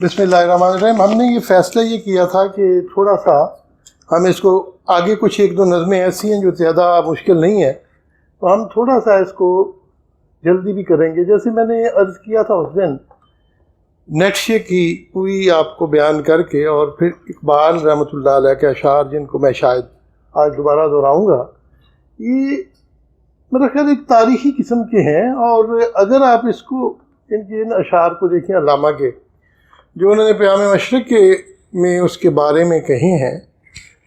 بسم اللہ الرحمن الرحیم. ہم نے یہ فیصلہ یہ کیا تھا کہ تھوڑا سا ہم اس کو آگے کچھ ایک دو نظمیں ایسی ہیں جو زیادہ مشکل نہیں ہے، تو ہم تھوڑا سا اس کو جلدی بھی کریں گے. جیسے میں نے عرض کیا تھا اس دن نیٹشے کی پوری آپ کو بیان کر کے، اور پھر اقبال رحمۃ اللہ علیہ کے اشعار جن کو میں شاید آج دوبارہ دہراؤں گا، یہ میرا خیال ایک تاریخی قسم کے ہیں. اور اگر آپ اس کو ان اشعار کو دیکھیں علامہ کے جو انہوں نے پیام مشرق کے میں اس کے بارے میں کہے ہیں،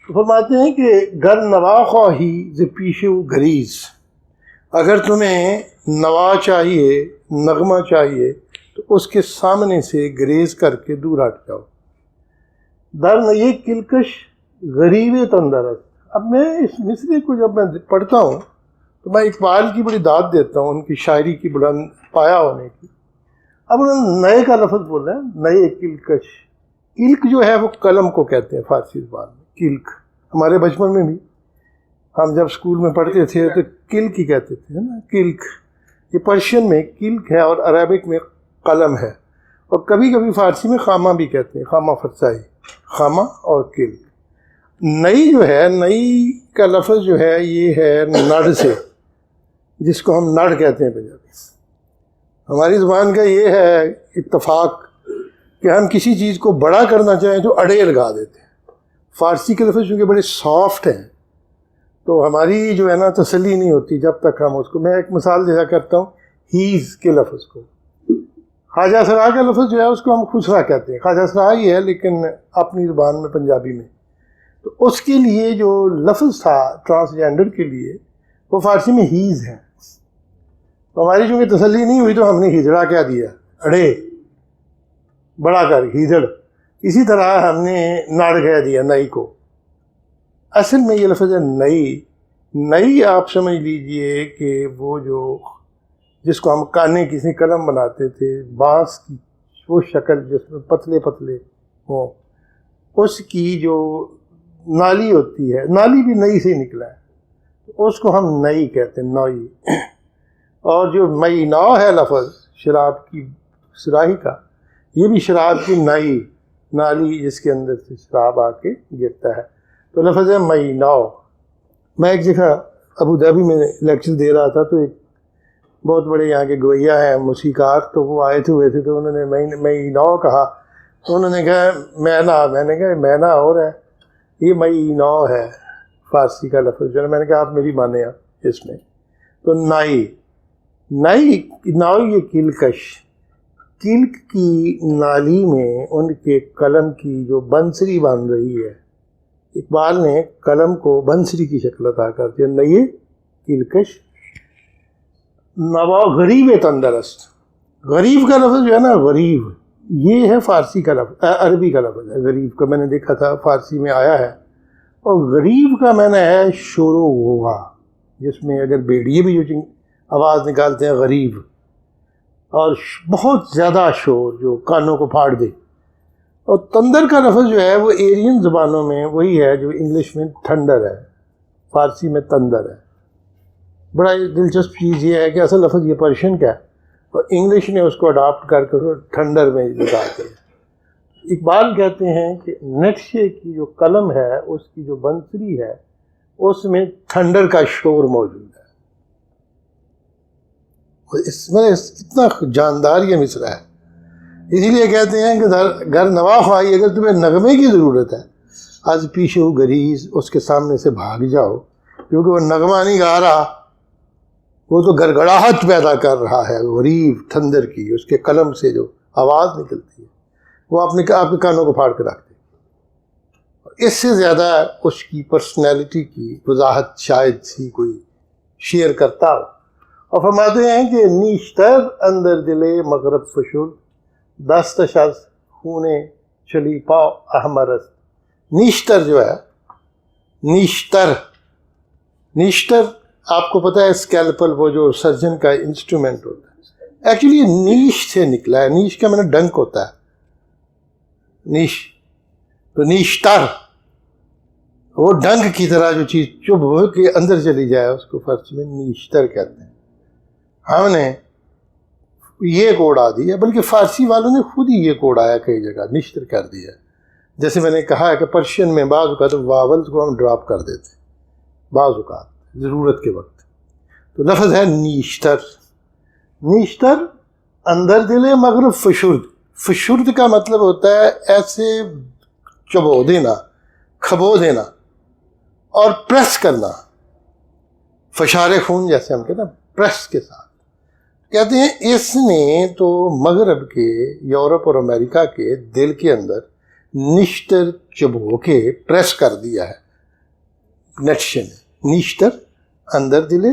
تو فرماتے ہیں کہ گر نوا خواہی ز پیش و گریز، اگر تمہیں نوا چاہیے، نغمہ چاہیے، تو اس کے سامنے سے گریز کر کے دور ہٹ جاؤ. در نئی کلکش غریب تندرست. اب میں اس مصرے کو جب میں پڑھتا ہوں تو میں اقبال کی بڑی داد دیتا ہوں، ان کی شاعری کی بلند پایا ہونے کی. اب انہوں نے نئے کا لفظ بولا ہے، نئے کلکش. کلک جو ہے وہ قلم کو کہتے ہیں فارسی زبان میں. کلک ہمارے بچپن میں بھی ہم جب اسکول میں پڑھتے تھے تو کلک ہی کہتے تھے نا، کلک. یہ پرشین میں کلک ہے اور عربک میں قلم ہے، اور کبھی کبھی فارسی میں خامہ بھی کہتے ہیں، خامہ فرسائی، خامہ اور کلک. نئی جو ہے، نئی کا لفظ جو ہے یہ ہے نڑ سے، جس کو ہم نڑ کہتے ہیں پنجابی. ہماری زبان کا یہ ہے اتفاق کہ ہم کسی چیز کو بڑا کرنا چاہیں تو اڑے لگا دیتے ہیں. فارسی کے لفظ چونکہ بڑے سافٹ ہیں تو ہماری جو ہے نا تسلی نہیں ہوتی جب تک ہم اس کو. میں ایک مثال دیا کرتا ہوں ہیز کے لفظ کو. خواجہ سرا کا لفظ جو ہے اس کو ہم خسرا کہتے ہیں، خواجہ سرا ہی ہے لیکن اپنی زبان میں پنجابی میں. تو اس کے لیے جو لفظ تھا ٹرانسجینڈر کے لیے وہ فارسی میں ہیز ہے. تو ہماری چونکہ تسلی نہیں ہوئی تو ہم نے ہجڑا کیا دیا، اڑے بڑا کر ہیجڑ. اسی طرح ہم نے ناڑ کہہ دیا نئی کو. اصل میں یہ لفظ ہے نئی. نئی آپ سمجھ لیجئے کہ وہ جو جس کو ہم کانے کسی قلم بناتے تھے، بانس کی وہ شکل جس میں پتلے پتلے ہوں، اس کی جو نالی ہوتی ہے، نالی بھی نئی سے نکلا ہے، اس کو ہم نئی کہتے ہیں، نئی. اور جو مئی نو ہے لفظ شراب کی سراہی کا، یہ بھی شراب کی نئی نالی جس کے اندر سے شراب آ کے گرتا ہے. تو لفظ ہے مئی نو. میں ایک جگہ ابو دھابی میں لیکچر دے رہا تھا تو ایک بہت بڑے یہاں کے گویا ہیں موسیقار، تو وہ آئے ہوئے تھے تو انہوں نے مئی نو کہا تو انہوں نے کہا مینا. میں نے کہا مینا اور ہے، یہ مئی نو ہے فارسی کا لفظ جو ہے. میں نے کہا آپ میری مانیں آپ اس میں. تو نئی یہ کلکش. کلک کی نالی میں ان کے قلم کی جو بنسری بن رہی ہے، اقبال نے قلم کو بنسری کی شکل عطا کر دی. نئی کلکش نوا غریب تندرست. غریب کا لفظ جو ہے نا، غریب، یہ ہے فارسی کا لفظ، عربی کا لفظ ہے. غریب کا میں نے دیکھا تھا فارسی میں آیا ہے، اور غریب کا میں نے ہے شور و غوغا، جس میں اگر بیڑیے بھی جو آواز نکالتے ہیں غریب، اور بہت زیادہ شور جو کانوں کو پھاڑ دے. اور تندر کا لفظ جو ہے وہ ایرین زبانوں میں وہی ہے جو انگلش میں تھنڈر ہے، فارسی میں تندر ہے. بڑا دلچسپ چیز یہ ہے کہ اصل لفظ یہ پرشین کا ہے اور انگلش نے اس کو اڈاپٹ کر کے تھنڈر میں لگا دیا. اقبال کہتے ہیں کہ نیٹشے کی جو قلم ہے، اس کی جو بنسری ہے، اس میں تھنڈر کا شور موجود ہے. اس میں اتنا جاندار یہ مصرع ہے. اسی لیے کہتے ہیں کہ گر نوا خواہی، اگر تمہیں نغمے کی ضرورت ہے، از پیش و گریز، اس کے سامنے سے بھاگ جاؤ، کیونکہ وہ نغمہ نہیں گا رہا، وہ تو گڑگڑاہٹ پیدا کر رہا ہے غریب تھندر کی. اس کے قلم سے جو آواز نکلتی ہے وہ آپ کے کانوں کو پھاڑ کے رکھ دے. اس سے زیادہ اس کی پرسنالٹی کی وضاحت شاید ہی کوئی شیئر کرتا ہو. اور فرماتے ہیں کہ نیشتر اندر دلے مغرب فشل، دست شز خونے چلی پاؤ احمرست. نیشتر جو ہے، نیشتر آپ کو پتہ ہے اسکیلپل، وہ جو سرجن کا انسٹرومنٹ ہوتا ہے، ایکچولی یہ نیش سے نکلا ہے. نیش کا میں نے ڈنک ہوتا ہے، نیش. تو نیشتر وہ ڈنک کی طرح جو چیز چبھ کے اندر چلی جائے اس کو فارسی میں نیشتر کہتے ہیں. ہم نے یہ کوڈ آ دیا، بلکہ فارسی والوں نے خود ہی یہ کوڈ آیا کئی جگہ نشتر کر دیا. جیسے میں نے کہا ہے کہ پرشین میں بعض اوقات واولز کو ہم ڈراپ کر دیتے بعض اوقات ضرورت کے وقت. تو لفظ ہے نیشتر. نیشتر اندر دل مغرب فشرد. فشرد کا مطلب ہوتا ہے ایسے چبو دینا، کھبو دینا اور پریس کرنا، فشار خون جیسے ہم کہتے ہیں پریس کے ساتھ. کہتے ہیں اس نے تو مغرب کے، یورپ اور امریکہ کے دل کے اندر نشتر چبو کے پریس کر دیا ہے. نٹشے نے نیشتر اندر دل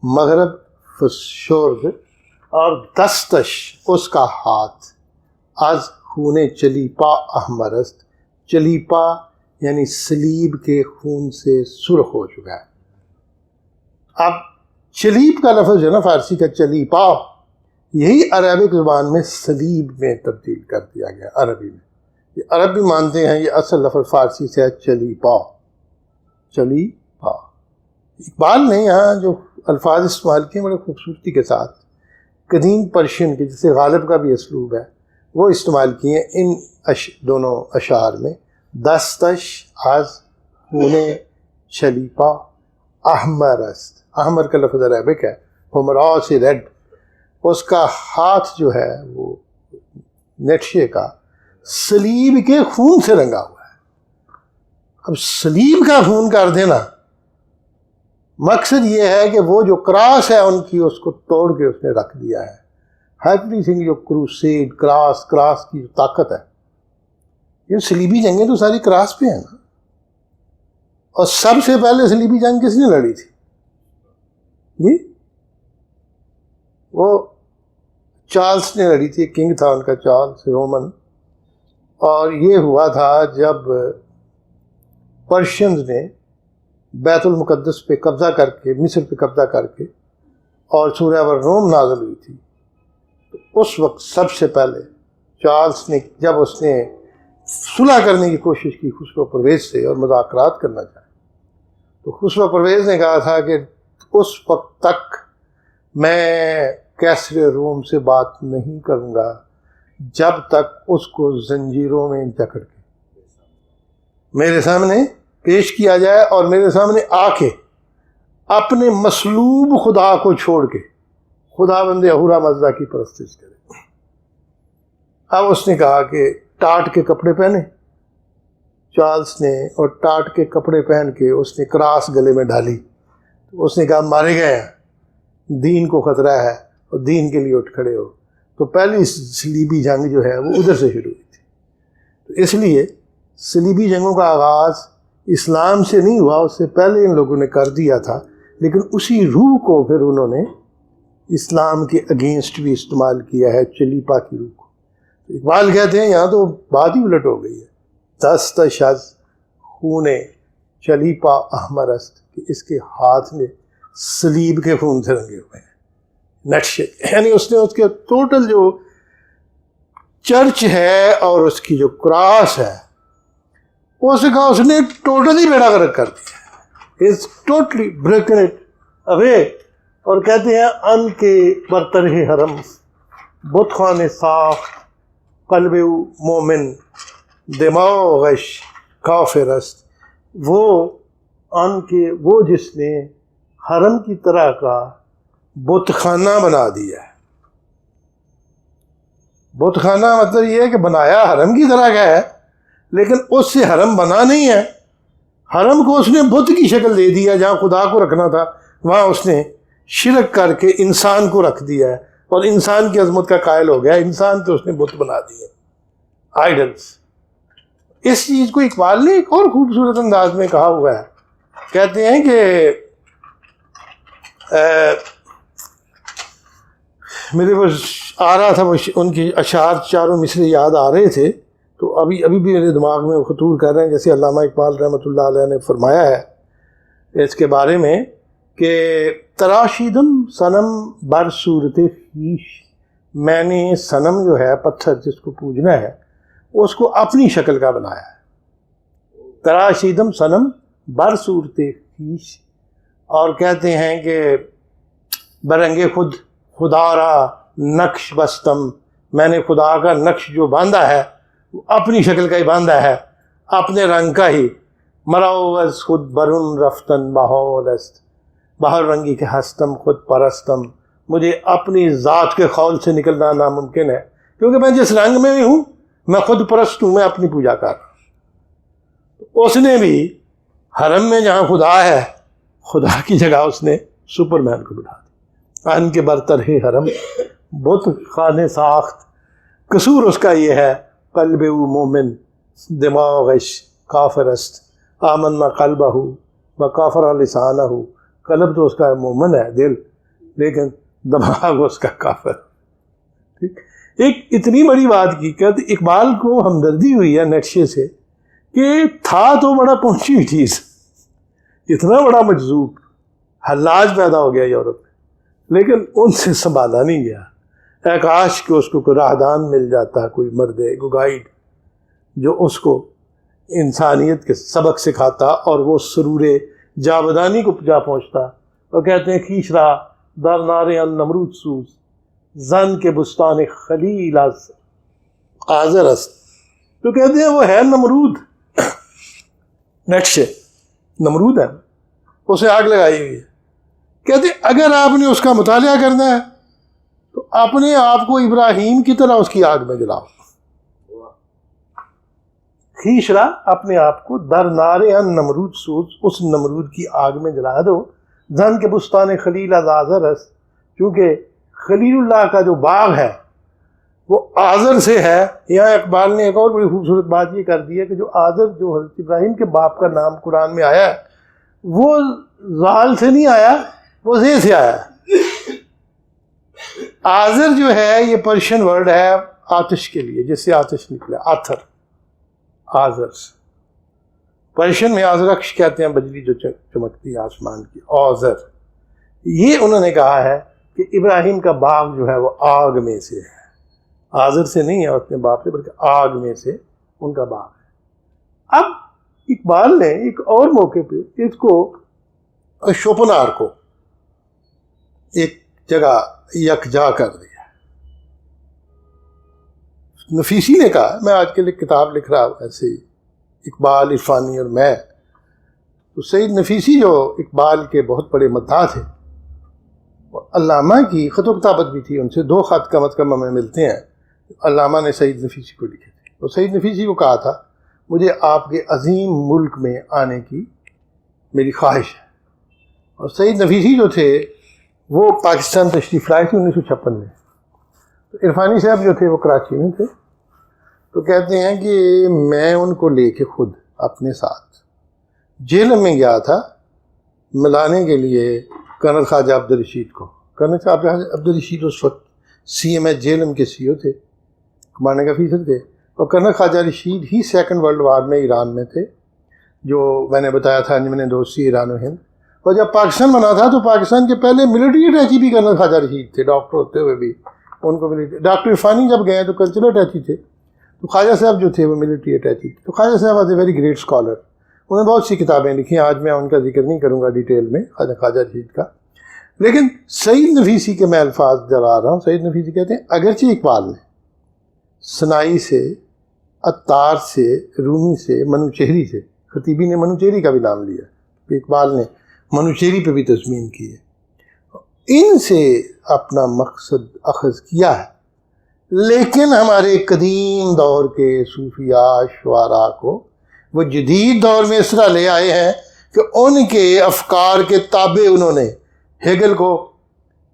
مغرب فشرد اور دستش اس کا ہاتھ از خون چلیپا احمرست. چلیپا یعنی سلیب کے خون سے سرخ ہو چکا ہے. اب چلیب کا لفظ جو ہے نا فارسی کا چلیپا، یہی عربک زبان میں سلیب میں تبدیل کر دیا گیا عربی میں. یہ عرب بھی مانتے ہیں یہ اصل لفظ فارسی سے ہے چلیپا. چلیپا. اقبال نے یہاں جو الفاظ استعمال کیے بڑے خوبصورتی کے ساتھ قدیم پرشین کے جسے غالب کا بھی اسلوب ہے وہ استعمال کیے ان دونوں اشعار میں. دستش از خون چلیپا احمر است. احمر کا لفظ عربک ہے، حمرا سے ریڈ. اس کا ہاتھ جو ہے وہ نٹشے کا سلیب کے خون سے رنگا ہوا ہے. اب سلیب کا خون کر دینا مقصد یہ ہے کہ وہ جو کراس ہے ان کی اس کو توڑ کے اس نے رکھ دیا ہے. ایوری تھنگ جو کروسیڈ کراس کی جو طاقت ہے، یہ سلیبی جنگیں تو ساری کراس پہ ہیں نا. اور سب سے پہلے سلیبی جنگ کس نے لڑی تھی؟ جی وہ چارلس نے لڑی تھی. کنگ تھا ان کا چارلس رومن. اور یہ ہوا تھا جب پرشینز نے بیت المقدس پہ قبضہ کر کے، مصر پہ قبضہ کر کے، اور سورہ الروم نازل ہوئی تھی. تو اس وقت سب سے پہلے چارلس نے جب اس نے صلح کرنے کی کوشش کی خسرو پرویز سے اور مذاکرات کرنا چاہے، تو خسرو پرویز نے کہا تھا کہ اس وقت تک میں کیسر روم سے بات نہیں کروں گا جب تک اس کو زنجیروں میں جکڑ کے میرے سامنے پیش کیا جائے اور میرے سامنے آ کے اپنے مصلوب خدا کو چھوڑ کے خدا بند اہورا مزدا کی پرستش کرے. اب اس نے کہا کہ ٹاٹ کے کپڑے پہنے چارلس نے، اور ٹاٹ کے کپڑے پہن کے اس نے کراس گلے میں ڈالی. اس نے کہا مارے گئے ہیں، دین کو خطرہ ہے اور دین کے لیے اٹھ کھڑے ہو. تو پہلی صلیبی جنگ جو ہے وہ ادھر سے شروع ہوئی تھی. تو اس لیے صلیبی جنگوں کا آغاز اسلام سے نہیں ہوا، اس سے پہلے ان لوگوں نے کر دیا تھا، لیکن اسی روح کو پھر انہوں نے اسلام کے اگینسٹ بھی استعمال کیا ہے، چلیپا کی روح کو. اقبال کہتے ہیں یہاں تو بات ہی الٹ ہو گئی ہے. دستش از خون چلیپا احمر است، کہ اس کے ہاتھ میں سلیب کے خون سے رنگے ہوئے ہیں. نقشے یعنی اس نے اس کے ٹوٹل جو چرچ ہے اور اس کی جو کراس ہے اس کا اس نے ٹوٹلی بیڑا غرق کر دیا. Is totally broken it away. اور کہتے ہیں ان کے برترہ حرم بت خانے ساخت قلب مومن دماغش کافر است. وہ ان کے وہ جس نے حرم کی طرح کا بت خانہ بنا دیا ہے. بت خانہ مطلب یہ ہے کہ بنایا حرم کی طرح کا ہے لیکن اس سے حرم بنا نہیں ہے. حرم کو اس نے بت کی شکل دے دیا. جہاں خدا کو رکھنا تھا وہاں اس نے شرک کر کے انسان کو رکھ دیا ہے اور انسان کی عظمت کا قائل ہو گیا. انسان تو اس نے بت بنا دیے، آئیڈلس. اس چیز کو اقبال نے ایک اور خوبصورت انداز میں کہا ہوا ہے. کہتے ہیں کہ میرے پاس آ رہا تھا وہ ان کی اشعار چاروں مصرے یاد آ رہے تھے تو ابھی بھی میرے دماغ میں خطور کر رہے ہیں. جیسے علامہ اقبال رحمۃ اللہ علیہ نے فرمایا ہے اس کے بارے میں کہ تراشیدم صنم بر صورت خویش، میں نے صنم جو ہے پتھر جس کو پوجنا ہے اس کو اپنی شکل کا بنایا ہے. تراشیدم صنم بر صورت خویش. اور کہتے ہیں کہ برنگ خود خدا را نقش بستم، میں نے خدا کا نقش جو باندھا ہے وہ اپنی شکل کا ہی باندھا ہے، اپنے رنگ کا ہی. مروز خود برون رفتن بہول است، باہر رنگی کے ہستم خود پرستم، مجھے اپنی ذات کے خول سے نکلنا ناممکن ہے، کیونکہ میں جس رنگ میں بھی ہوں میں خود پرست ہوں، میں اپنی پوجا کر رہا ہوں. اس نے بھی حرم میں جہاں خدا ہے، خدا کی جگہ اس نے سپر مین کو بٹھا دیا. ان کے برتر ہے حرم بت خانے ساخت، قصور اس کا یہ ہے قلب او مومن دماغش کافر است، آمنا قلبہ و کافر لسانہ، قلب تو اس کا مومن ہے دل، لیکن دماغ اس کا کافر. ٹھیک، ایک اتنی بڑی بات کی کہ اقبال کو ہمدردی ہوئی ہے نقشے سے کہ تھا تو بڑا پہنچی ہوئی چیز، اتنا بڑا مجذوب حلاج پیدا ہو گیا یورپ میں، لیکن ان سے سنبھالا نہیں گیا. اے کاش کہ اس کو کوئی راہدان مل جاتا، کوئی مرد کوئی گائیڈ جو اس کو انسانیت کے سبق سکھاتا اور وہ سرور جاودانی کو جا پہنچتا. وہ کہتے ہیں کھیچ رہا در نارے ان نمرود سوز، زن کے بستان خلیل از آذر است. تو کہتے ہیں وہ ہے نمرود، نقشے نمرود ہے، اسے آگ لگائی ہوئی ہے. کہتے ہیں اگر آپ نے اس کا مطالعہ کرنا ہے تو اپنے آپ کو ابراہیم کی طرح اس کی آگ میں جلاؤ. کھیچرا اپنے آپ کو در نارے ان نمرود سوز، اس نمرود کی آگ میں جلا دو. زن کے بستان خلیل از آذر است، چونکہ خلیل اللہ کا جو باغ ہے وہ آذر سے ہے. یہاں اقبال نے ایک اور بڑی خوبصورت بات یہ کر دی ہے کہ جو آذر جو حضرت ابراہیم کے باپ کا نام قرآن میں آیا ہے وہ زال سے نہیں آیا، وہ زے سے آیا ہے. آذر جو ہے یہ پرشین ورڈ ہے آتش کے لیے، جس سے آتش نکلا، آتھر، آذر. پرشین میں آذرکش کہتے ہیں بجلی جو چمکتی ہے آسمان کی، آذر. یہ انہوں نے کہا ہے کہ ابراہیم کا باغ جو ہے وہ آگ میں سے ہے، آذر سے نہیں ہے اپنے باپ سے، بلکہ آگ میں سے ان کا باغ ہے. اب اقبال نے ایک اور موقع پہ اس کو شوپنار کو ایک جگہ یکجا کر دیا. نفیسی نے کہا، میں آج کے لیے کتاب لکھ رہا ہوں ایسے ہی، اقبال عرفانی اور میں، تو سید نفیسی جو اقبال کے بہت بڑے مداح تھے، علامہ کی خط و کتابت بھی تھی، ان سے 2 خط کم از کم ہمیں ملتے ہیں علامہ نے سید نفیسی کو لکھے تھے. تو سید نفیسی کو کہا تھا مجھے آپ کے عظیم ملک میں آنے کی میری خواہش ہے. اور سید نفیسی جو تھے وہ پاکستان تشریف لائے تھے 1956 میں. تو عرفانی صاحب جو تھے وہ کراچی میں تھے. تو کہتے ہیں کہ میں ان کو لے کے خود اپنے ساتھ جیلم میں گیا تھا ملانے کے لیے کرنل خواجہ عبدالرشید کو. کرنل صاحب عبدالرشید اس وقت سی ایم ایچ جیلم کے سی او تھے، کمانڈنگ آفیسر تھے. اور کرنل خواجہ رشید ہی 2nd ورلڈ وار میں ایران میں تھے، جو میں نے بتایا تھا انجمن دوستی ایران و ہند. اور جب پاکستان بنا تھا تو پاکستان کے پہلے ملٹری اٹیچی بھی کرنل خواجہ رشید تھے، ڈاکٹر ہوتے ہوئے بھی ان کو ڈاکٹر عرفانی جب گئے تو کلچرل اٹیچی تھے، تو خواجہ صاحب جو تھے وہ ملٹری اٹیچی تھے. تو خواجہ صاحب was a very great scholar, انہوں نے بہت سی کتابیں لکھی ہیں، آج میں ان کا ذکر نہیں کروں گا ڈیٹیل میں خواجہ رشید کا. لیکن سعید نفیسی کے میں الفاظ جلا رہا ہوں. سعید نفیسی کہتے ہیں اگرچہ اقبال نے سنائی سے، عطار سے، رومی سے، منوچہری سے، خطیبی نے منوچہری کا بھی نام لیا کہ اقبال نے منوچہری پہ بھی تضمین کی ہے، ان سے اپنا مقصد اخذ کیا ہے. لیکن ہمارے قدیم دور کے صوفیاء شعراء کو وہ جدید دور میں اس طرح لے آئے ہیں کہ ان کے افکار کے تابع انہوں نے ہیگل کو،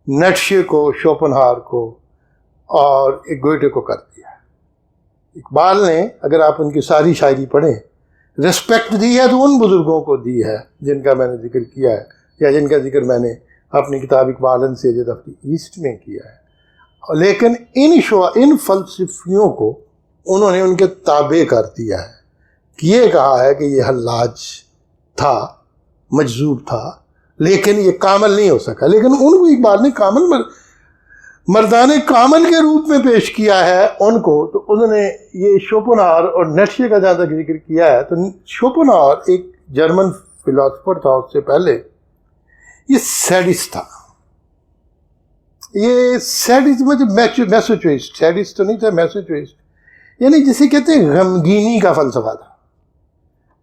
نیٹشے کو، شوپنہار کو اور گوئٹے کو کر دیا. اقبال نے اگر آپ ان کی ساری شاعری پڑھیں، رسپیکٹ دی ہے تو ان بزرگوں کو دی ہے جن کا میں نے ذکر کیا ہے، یا جن کا ذکر میں نے اپنی کتاب اقبال سے جدفتی ایسٹ میں کیا ہے. لیکن ان فلسفیوں کو انہوں نے ان کے تابع کر دیا ہے. یہ کہا ہے کہ یہ حلاج تھا، مجذوب تھا، لیکن یہ کامل نہیں ہو سکا. لیکن ان کو اقبال نے کامل مردان کامل کے روپ میں پیش کیا ہے ان کو. تو انہوں نے یہ شوپنہار اور نیٹشے کا جہاں تک ذکر کیا ہے، تو شوپنہار ایک جرمن فلاسفر تھا، اس سے پہلے یہ سیڈسٹ تھا. یہ میسوچوئسٹ، سیڈسٹ تو نہیں تھا، میسوچوئسٹ یعنی جسے کہتے ہیں غمگینی کا فلسفہ تھا،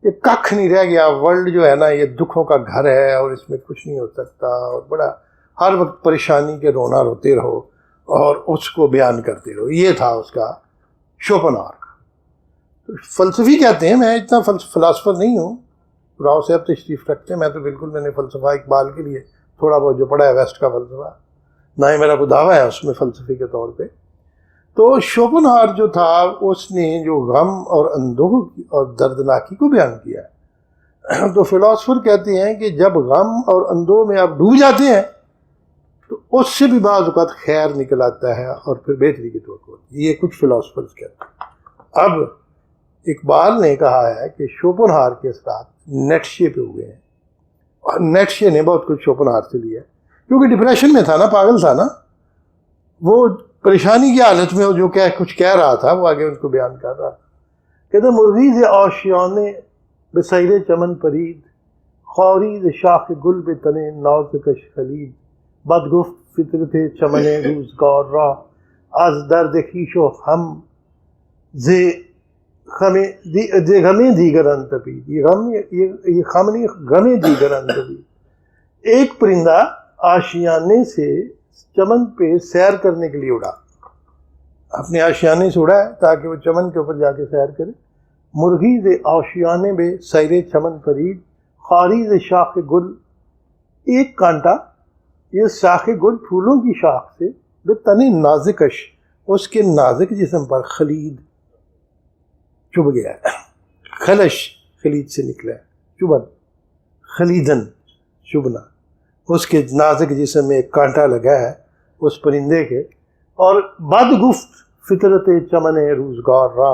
کہ ککھ نہیں رہ گیا، ورلڈ جو ہے نا یہ دکھوں کا گھر ہے اور اس میں کچھ نہیں ہو سکتا، اور بڑا ہر وقت پریشانی کے رونا روتے رہو اور اس کو بیان کرتے رہو. یہ تھا اس کا شوپنہاور کا فلسفی کہتے ہیں. میں اتنا فلاسفر نہیں ہوں، راؤ صاحب تشریف رکھتے ہیں، میں تو بالکل میں نے فلسفہ اقبال کے لیے تھوڑا بہت جو پڑھا ہے ویسٹ کا فلسفہ، نہ ہی میرا کوئی دعویٰ ہے اس میں فلسفی کے طور پہ. تو شوپنہاور جو تھا اس نے جو غم اور اندوہ اور دردناکی کو بیان کیا ہے، تو فلاسفر کہتے ہیں کہ جب غم اور اندوہ میں آپ ڈوب جاتے ہیں تو اس سے بھی بعض اوقات خیر نکل آتا ہے اور پھر بہتری کی توقع ہوتی ہے. یہ کچھ فلاسفرز کہتے ہیں. اب اقبال نے کہا ہے کہ شوپنہاور کے اثرات نیٹشے پہ ہوئے ہیں، اور نیٹشے نے بہت کچھ شوپنہاور سے لیا، کیونکہ ڈپریشن میں تھا نا، پاگل تھا نا، وہ پریشانی کی حالت میں جو کچھ کہہ رہا تھا وہ آگے ان کو بیان کر رہا تھا. کہتے مرغیز آشیانے بسیر چمن پرید، خوریز شاخ گل بے تنے نازکش خلید، بدگفت فطرت چمن روزگار را، از درد خویش و ہم ز غم دیگران تپید. یہ غم نہیں، غم دیگران تپید. ایک پرندہ آشیانے سے چمن پہ سیر کرنے کے لیے اڑا، اپنے آشیانے سے اڑا ہے تاکہ وہ چمن کے اوپر جا کے سیر کرے. مرغیز آشیانے بے سیر چمن پرید، خاریز شاخ گل، ایک کانٹا یہ شاخ گل پھولوں کی شاخ سے، بے تن نازکش اس کے نازک جسم پر، خلید چبھ گیا ہے. خلش خلید سے نکلا ہے، چبھن، خلیدن چبھنا. اس کے نازک جسم میں ایک کانٹا لگا ہے اس پرندے کے. اور بد گفت فطرت چمن روزگار را،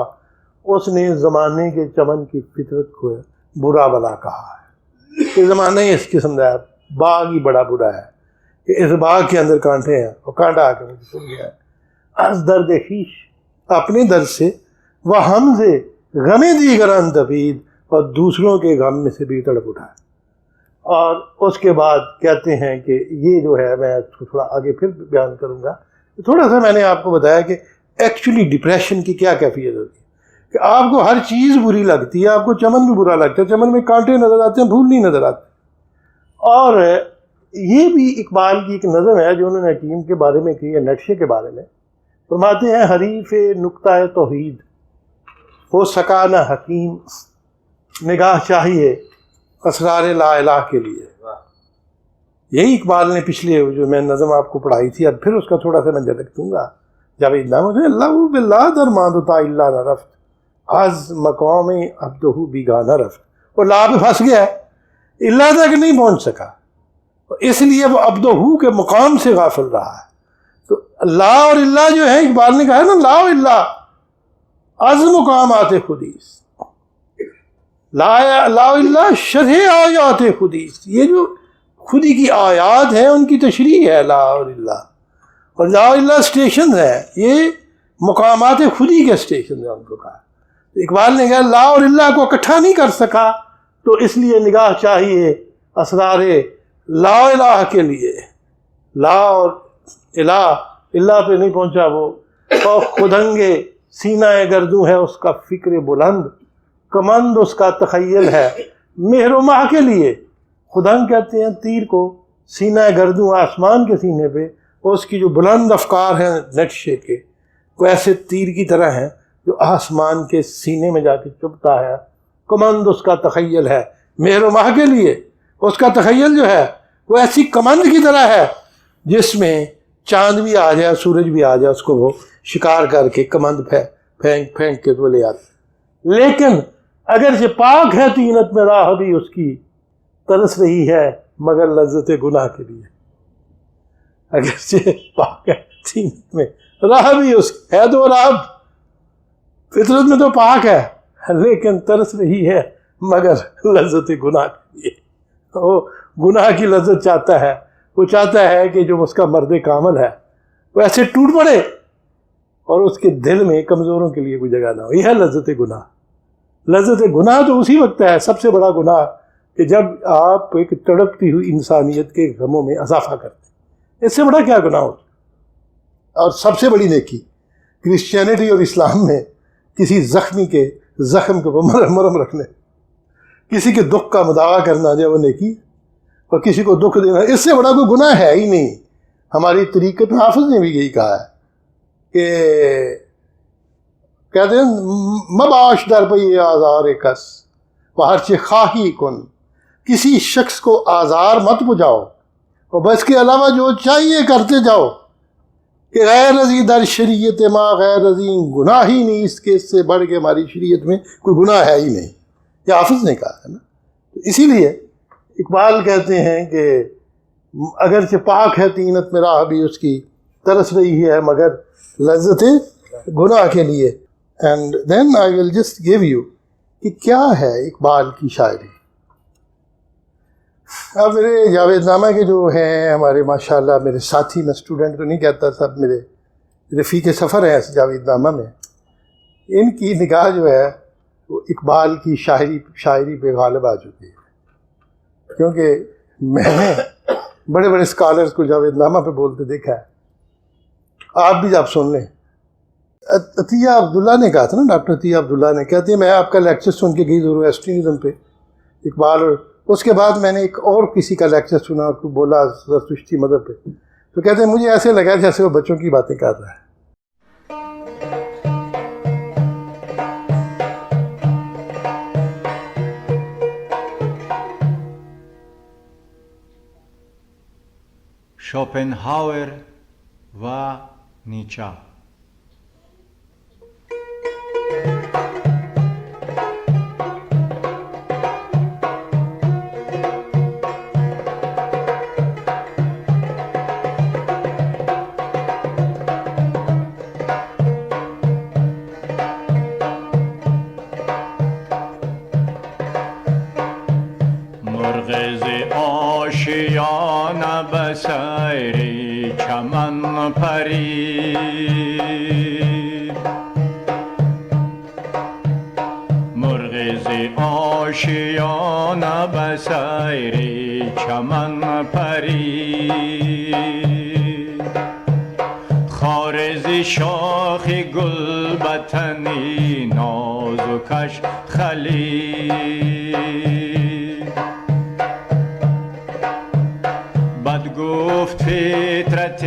اس نے زمانے کے چمن کی فطرت کو برا بلا کہا ہے کہ زمانہ ہی اس قسم کا ہے، باغ ہی بڑا برا ہے کہ اس باغ کے اندر کانٹے ہیں، اور کانٹا آ کے مجھے سن گیا ہے. از درد خویش، اپنے درد سے، وہ ہم سے غم دیگران تپید، اور دوسروں کے غم میں سے بھی تڑپ اٹھا ہے. اور اس کے بعد کہتے ہیں کہ یہ جو ہے، میں تھوڑا آگے پھر بیان کروں گا. تھوڑا سا میں نے آپ کو بتایا کہ ایکچولی ڈپریشن کی کیا کیفیت ہوتی ہے، کہ آپ کو ہر چیز بری لگتی ہے، آپ کو چمن بھی برا لگتا ہے، چمن میں کانٹے نظر آتے ہیں، پھول نہیں نظر آتے. اور یہ بھی اقبال کی ایک نظم ہے جو انہوں نے حکیم کے بارے میں کی ہے، نیٹشے کے بارے میں. فرماتے ہیں حریف نکتہ توحید ہو سکا نہ حکیم، نگاہ چاہیے اسرار لا الہ کے لیے. یہی اقبال نے پچھلے جو میں نظم آپ کو پڑھائی تھی، اب پھر اس کا تھوڑا سا میں جھلک دوں گا. جب اللہ باللہ درمان تا اللہ نہ رفت، از مقام عبدہ بیگانہ رفت. اور لا پہ پھنس گیا ہے، اللہ تک نہیں پہنچ سکا، اس لیے وہ عبدہ کے مقام سے غافل رہا ہے. تو لا اور اللہ جو ہے، اقبال نے کہا ہے نا، لا و اللہ از مقامات خودیس، لا اللہ شرح آیات خودیس. یہ جو خودی کی آیات ہیں ان کی تشریح ہے لا اور اللہ، اور لا اللہ اسٹیشن ہے، یہ مقامات خودی کے اسٹیشن ہیں ان کو کہا. اقبال نے کہا لا اور اللہ کو اکٹھا نہیں کر سکا، تو اس لیے نگاہ چاہیے اسرار لا الہ کے لیے. لا اور الہ، اللہ پہ نہیں پہنچا وہ. اور خدنگے سینہ گردوں ہے اس کا فکر بلند، کمند اس کا تخیل ہے مہر و ماہ کے لیے. خدنگ کہتے ہیں تیر کو، سینہ گردوں آسمان کے سینے پہ، اور اس کی جو بلند افکار ہیں نیٹشے کے، وہ ایسے تیر کی طرح ہیں جو آسمان کے سینے میں جا کے چبھتا ہے. کمند اس کا تخیل ہے مہر و ماہ کے لیے. اس کا تخیل جو ہے وہ ایسی کمند کی طرح ہے جس میں چاند بھی آ جائے، سورج بھی آ جائے، اس کو وہ شکار کر کے کمند پھینک کے تو لے آتے. لیکن اگرچہ پاک ہے طینت میں راہ بھی اس کی، ترس رہی ہے مگر لذت گناہ کے لیے. اگرچہ پاک ہے طینت میں راہ بھی اس کی ہے، تو رب فطرت میں تو پاک ہے، لیکن ترس رہی ہے مگر لذت گناہ کے لیے. وہ گناہ کی لذت چاہتا ہے، وہ چاہتا ہے کہ جو اس کا مرد کامل ہے وہ ایسے ٹوٹ پڑے اور اس کے دل میں کمزوروں کے لیے کوئی جگہ نہ ہو. یہ ہے لذت گناہ. لذت گناہ تو اسی وقت ہے سب سے بڑا گناہ کہ جب آپ ایک تڑپتی ہوئی انسانیت کے غموں میں اضافہ کرتے ہیں. اس سے بڑا کیا گناہ ہوتا ہے؟ اور سب سے بڑی نیکی کرسچینٹی اور اسلام میں کسی زخمی کے زخم کو مرم رکھنے، کسی کے دکھ کا مداوع کرنا جو وہ نیکی، اور کسی کو دکھ دینا اس سے بڑا کوئی گناہ ہے ہی نہیں۔ ہماری طریقت حافظ نے بھی یہی کہا ہے کہ کہتے ہیں مباش در پہ آزار کس وہ ہر چی خواہی کن، کسی شخص کو آزار مت پہنچاؤ اور بس کے علاوہ جو چاہیے کرتے جاؤ، کہ غیر رضی در شریعت ما غیر رضی گناہ ہی نہیں، اس کے اس سے بڑھ کے ہماری شریعت میں کوئی گناہ ہے ہی نہیں، یہ حافظ نے کہا ہے نا۔ اسی لیے اقبال کہتے ہیں کہ اگرچہ پاک ہے طینت میں راہ بھی اس کی، ترس رہی ہے مگر لذت گناہ کے لیے۔ And then I will just give you کہ کیا ہے اقبال کی شاعری۔ اب میرے جاوید نامہ کے جو ہیں ہمارے ماشاءاللہ میرے ساتھی، میں اسٹوڈنٹ تو نہیں کہتا، سب میرے رفیق سفر ہیں اس جاوید نامہ میں، ان کی نگاہ جو ہے وہ اقبال کی شاعری پہ غالب آ چکی ہے، کیونکہ میں نے بڑے بڑے اسکالرس کو جاوید نامہ پہ بولتے دیکھا ہے۔ آپ بھی آپ سن لیں، عطیہ عبداللہ نے کہا تھا نا، ڈاکٹر عطیہ عبداللہ نے کہتے ہیں میں آپ کا لیکچر سن کے گئی زورواسٹرینزم پہ اقبال، اور اس کے بعد میں نے ایک اور کسی کا لیکچر سنا اور بولا زرتشتی مذہب پہ، تو کہتے ہیں مجھے ایسے لگا جیسے وہ بچوں کی باتیں کر رہا ہے۔ شوپنهاور و نیچه. آشیانه به سیر چمن پرید، مرغ ز آشیانه به سیر چمن پرید، خار ز شاخ گلبتنی نازکش خلید، بد گفت فطرت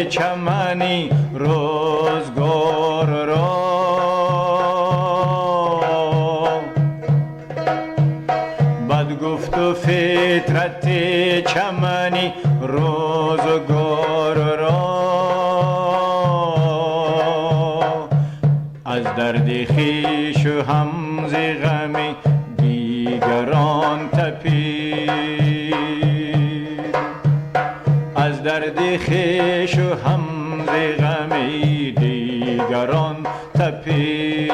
چمنی روزگار را، بد گفت فطرت چمنی روزگار را، از درد خویش و هم ز غم دیگران تپید، از درد خویش و هم ز غم دیگران تپید.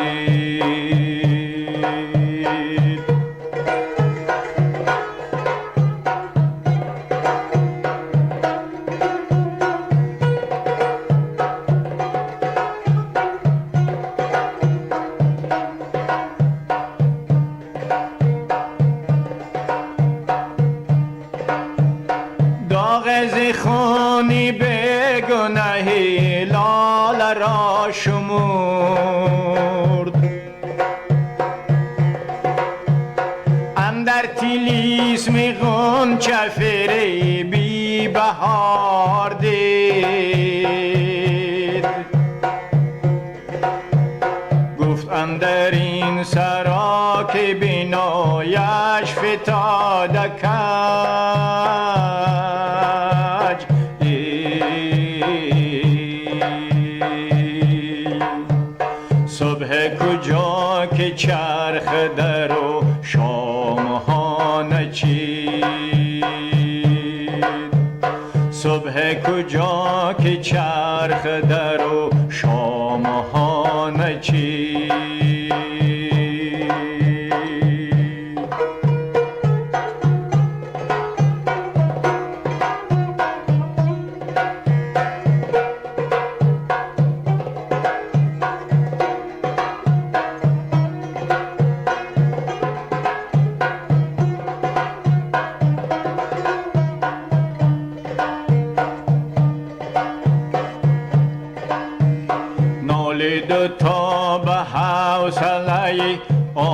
خونی به گناهی لاله را شمرد، اندر طلیسم غنچه فریبی بهار دید، گفت اندر این سرا که بینایش فتاده صبح کجا که چرخ در و شام ها نچید، صبح کجا که چرخ در و شام ها نچید.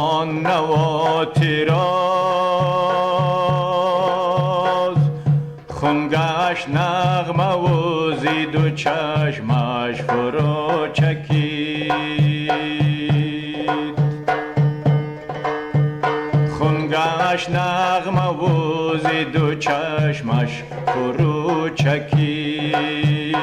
آن نوات راز خون گشت نغمه و زید و چشمش فرو چکید خون گشت نغمه و زید و چشمش فرو چکید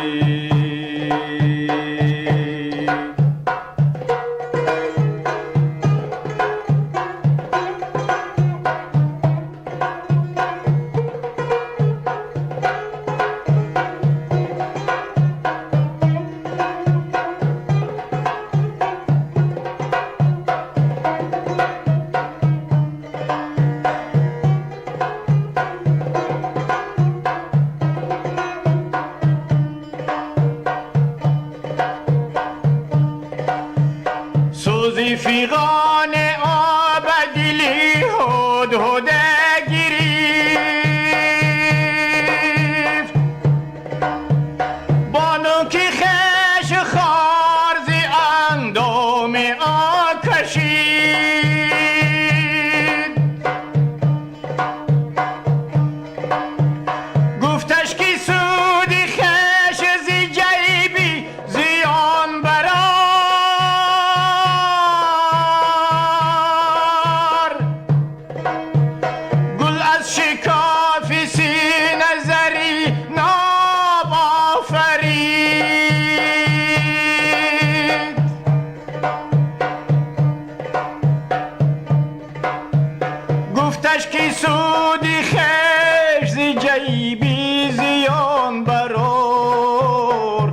سوزی فیغان آبدیلی هد هده گریفت بانو که خش خارزی اندام آکشید گفتش که سودی خش زی جیبی زیان برا گفتش که سودی خش زی جیبی زیان برار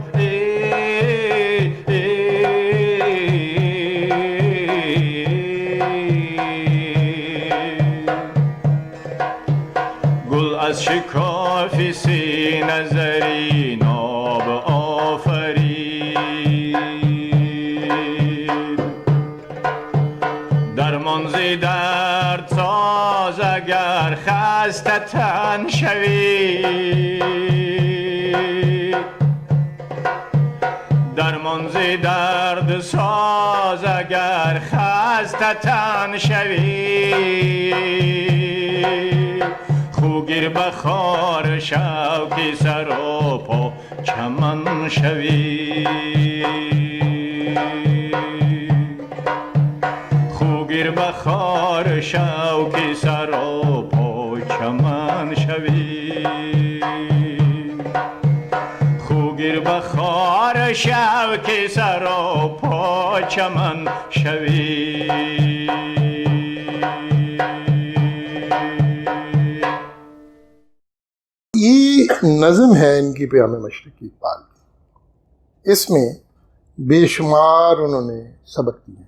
گل از شکاف سینه زرین آب آفرید درمان ز درد ساز اگر خسته تن شوی درمان ز درد ساز اگر خسته تن شوی خوگیر بخار شوکی سر و پا چمن شوی خوگیر بخار شوکی سر و پا چمن شوی خوگیر بخار شوکی سر و پا چمن شوی یہ نظم ہے ان کی پیام مشرقی اقبال کی. اس میں بے شمار انہوں نے سبق دیے.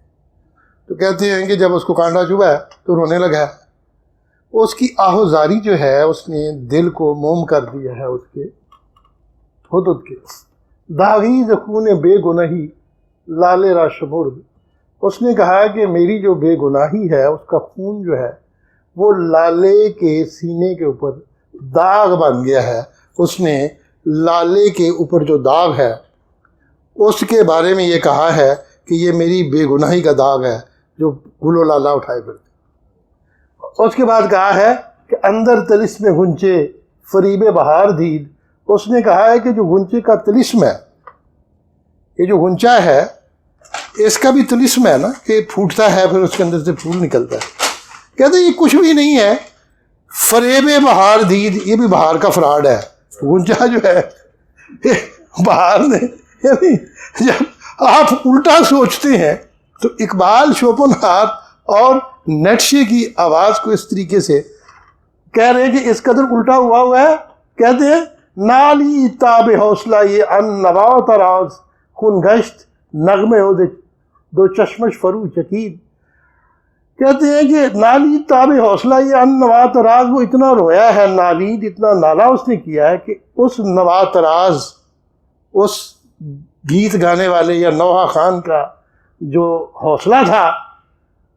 تو کہتے ہیں کہ جب اس کو کانٹا چبھا ہے تو رونے لگا ہے. اس کی آہوزاری جو ہے اس نے دل کو موم کر دیا ہے اس کے حدود کے. داغی خون بے گناہی لالے را شمرد. اس نے کہا کہ میری جو بے گناہی ہے اس کا خون جو ہے وہ لالے کے سینے کے اوپر داغ بن گیا ہے. اس نے لالے کے اوپر جو داغ ہے اس کے بارے میں یہ کہا ہے کہ یہ میری بے گناہی کا داغ ہے جو گل و لالا اٹھائے پھرتے. اس کے بعد کہا ہے کہ اندر تلسم گنچے فریب بہار دید. اس نے کہا ہے کہ جو گنچے کا تلسم ہے, یہ جو گنچا ہے اس کا بھی تلسم ہے نا کہ پھوٹتا ہے پھر اس کے اندر سے پھول نکلتا ہے. کہتے ہیں یہ کچھ بھی نہیں ہے, فریب بہار دید یہ بھی بہار کا فراڈ ہے. گنچا جو ہے بہار نے, یعنی جب آپ الٹا سوچتے ہیں تو اقبال شوپنہار اور نیٹشے کی آواز کو اس طریقے سے کہہ رہے ہیں کہ اس قدر الٹا ہوا ہے. کہتے ہیں نالی تاب حوصلہ یہ ان نوا تراز خون گشت نغمے ہو دو چشمش فرو چکید. کہتے ہیں کہ نالی تاب حوصلہ یہ ان نوا تراز, وہ اتنا رویا ہے نالید, اتنا نالا اس نے کیا ہے کہ اس نوا تراز, اس گیت گانے والے یا نوحہ خان کا جو حوصلہ تھا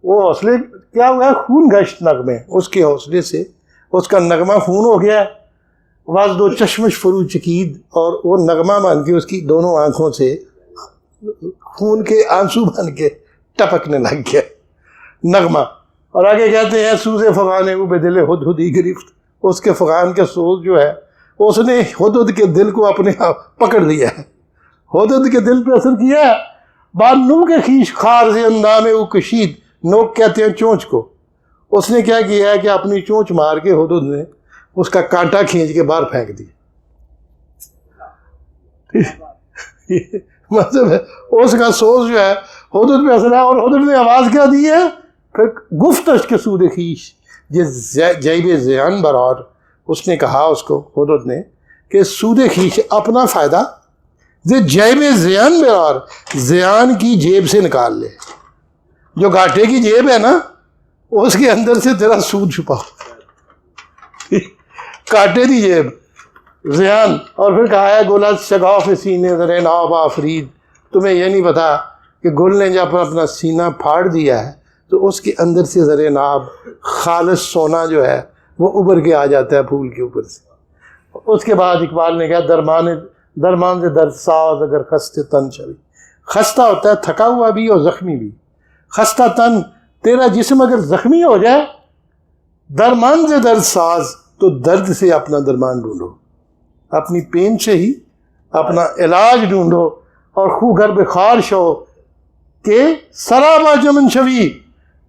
وہ حوصلے کیا ہوا ہے, خون گشت نغمے, اس کے حوصلے سے اس کا نغمہ خون ہو گیا. واز دو چشمش فرو چکید, اور وہ نغمہ بن کے اس کی دونوں آنکھوں سے خون کے آنسو بن کے ٹپکنے لگ گیا. نغمہ. اور آگے کہتے ہیں سوز فغان او بے دل ہدہدی گرفت. اس کے فغان کے سوز جو ہے اس نے ہدہد کے دل کو اپنے پکڑ لیا ہے. ہدہد کے دل پہ اثر کیا ہے. بان نو کے خیش خار سے اندام او کشید. نوک کہتے ہیں چونچ کو. اس نے کیا کیا ہے کہ اپنی چونچ مار کے ہدہد نے اس کا کانٹا کھینچ کے باہر پھینک دیا. مطلب ہے اس کا سوز جو ہے ہدہد پہ اثر ہے. اور ہدہد نے آواز کیا دی ہے پھر گفتش کے سود خیش یہ جیب زیان برار. اس نے کہا اس کو ہدہد نے کہ سود خیش اپنا فائدہ جیب زیان برار زیان کی جیب سے نکال لے. جو گھاٹے کی جیب ہے نا اس کے اندر سے تیرا سود چھپا کاٹے دی جیب زیان. اور پھر کہا ہے گلت شگاف سینے ذرے ناب آفرید. تمہیں یہ نہیں پتا کہ گل نے جب اپنا سینہ پھاڑ دیا ہے تو اس کے اندر سے ذرے ناب خالص سونا جو ہے وہ ابھر کے آ جاتا ہے پھول کے اوپر سے. اس کے بعد اقبال نے کہا درمان سے درد ساز اگر خستے تن چلی. خستہ ہوتا ہے تھکا ہوا بھی اور زخمی بھی. خستہ تن تیرا جسم اگر زخمی ہو جائے درمان سے درد ساز تو درد سے اپنا درمان ڈھونڈو. اپنی پین سے ہی اپنا علاج ڈھونڈو. اور خو گھر بخار شو کہ سرابا جمن شوی.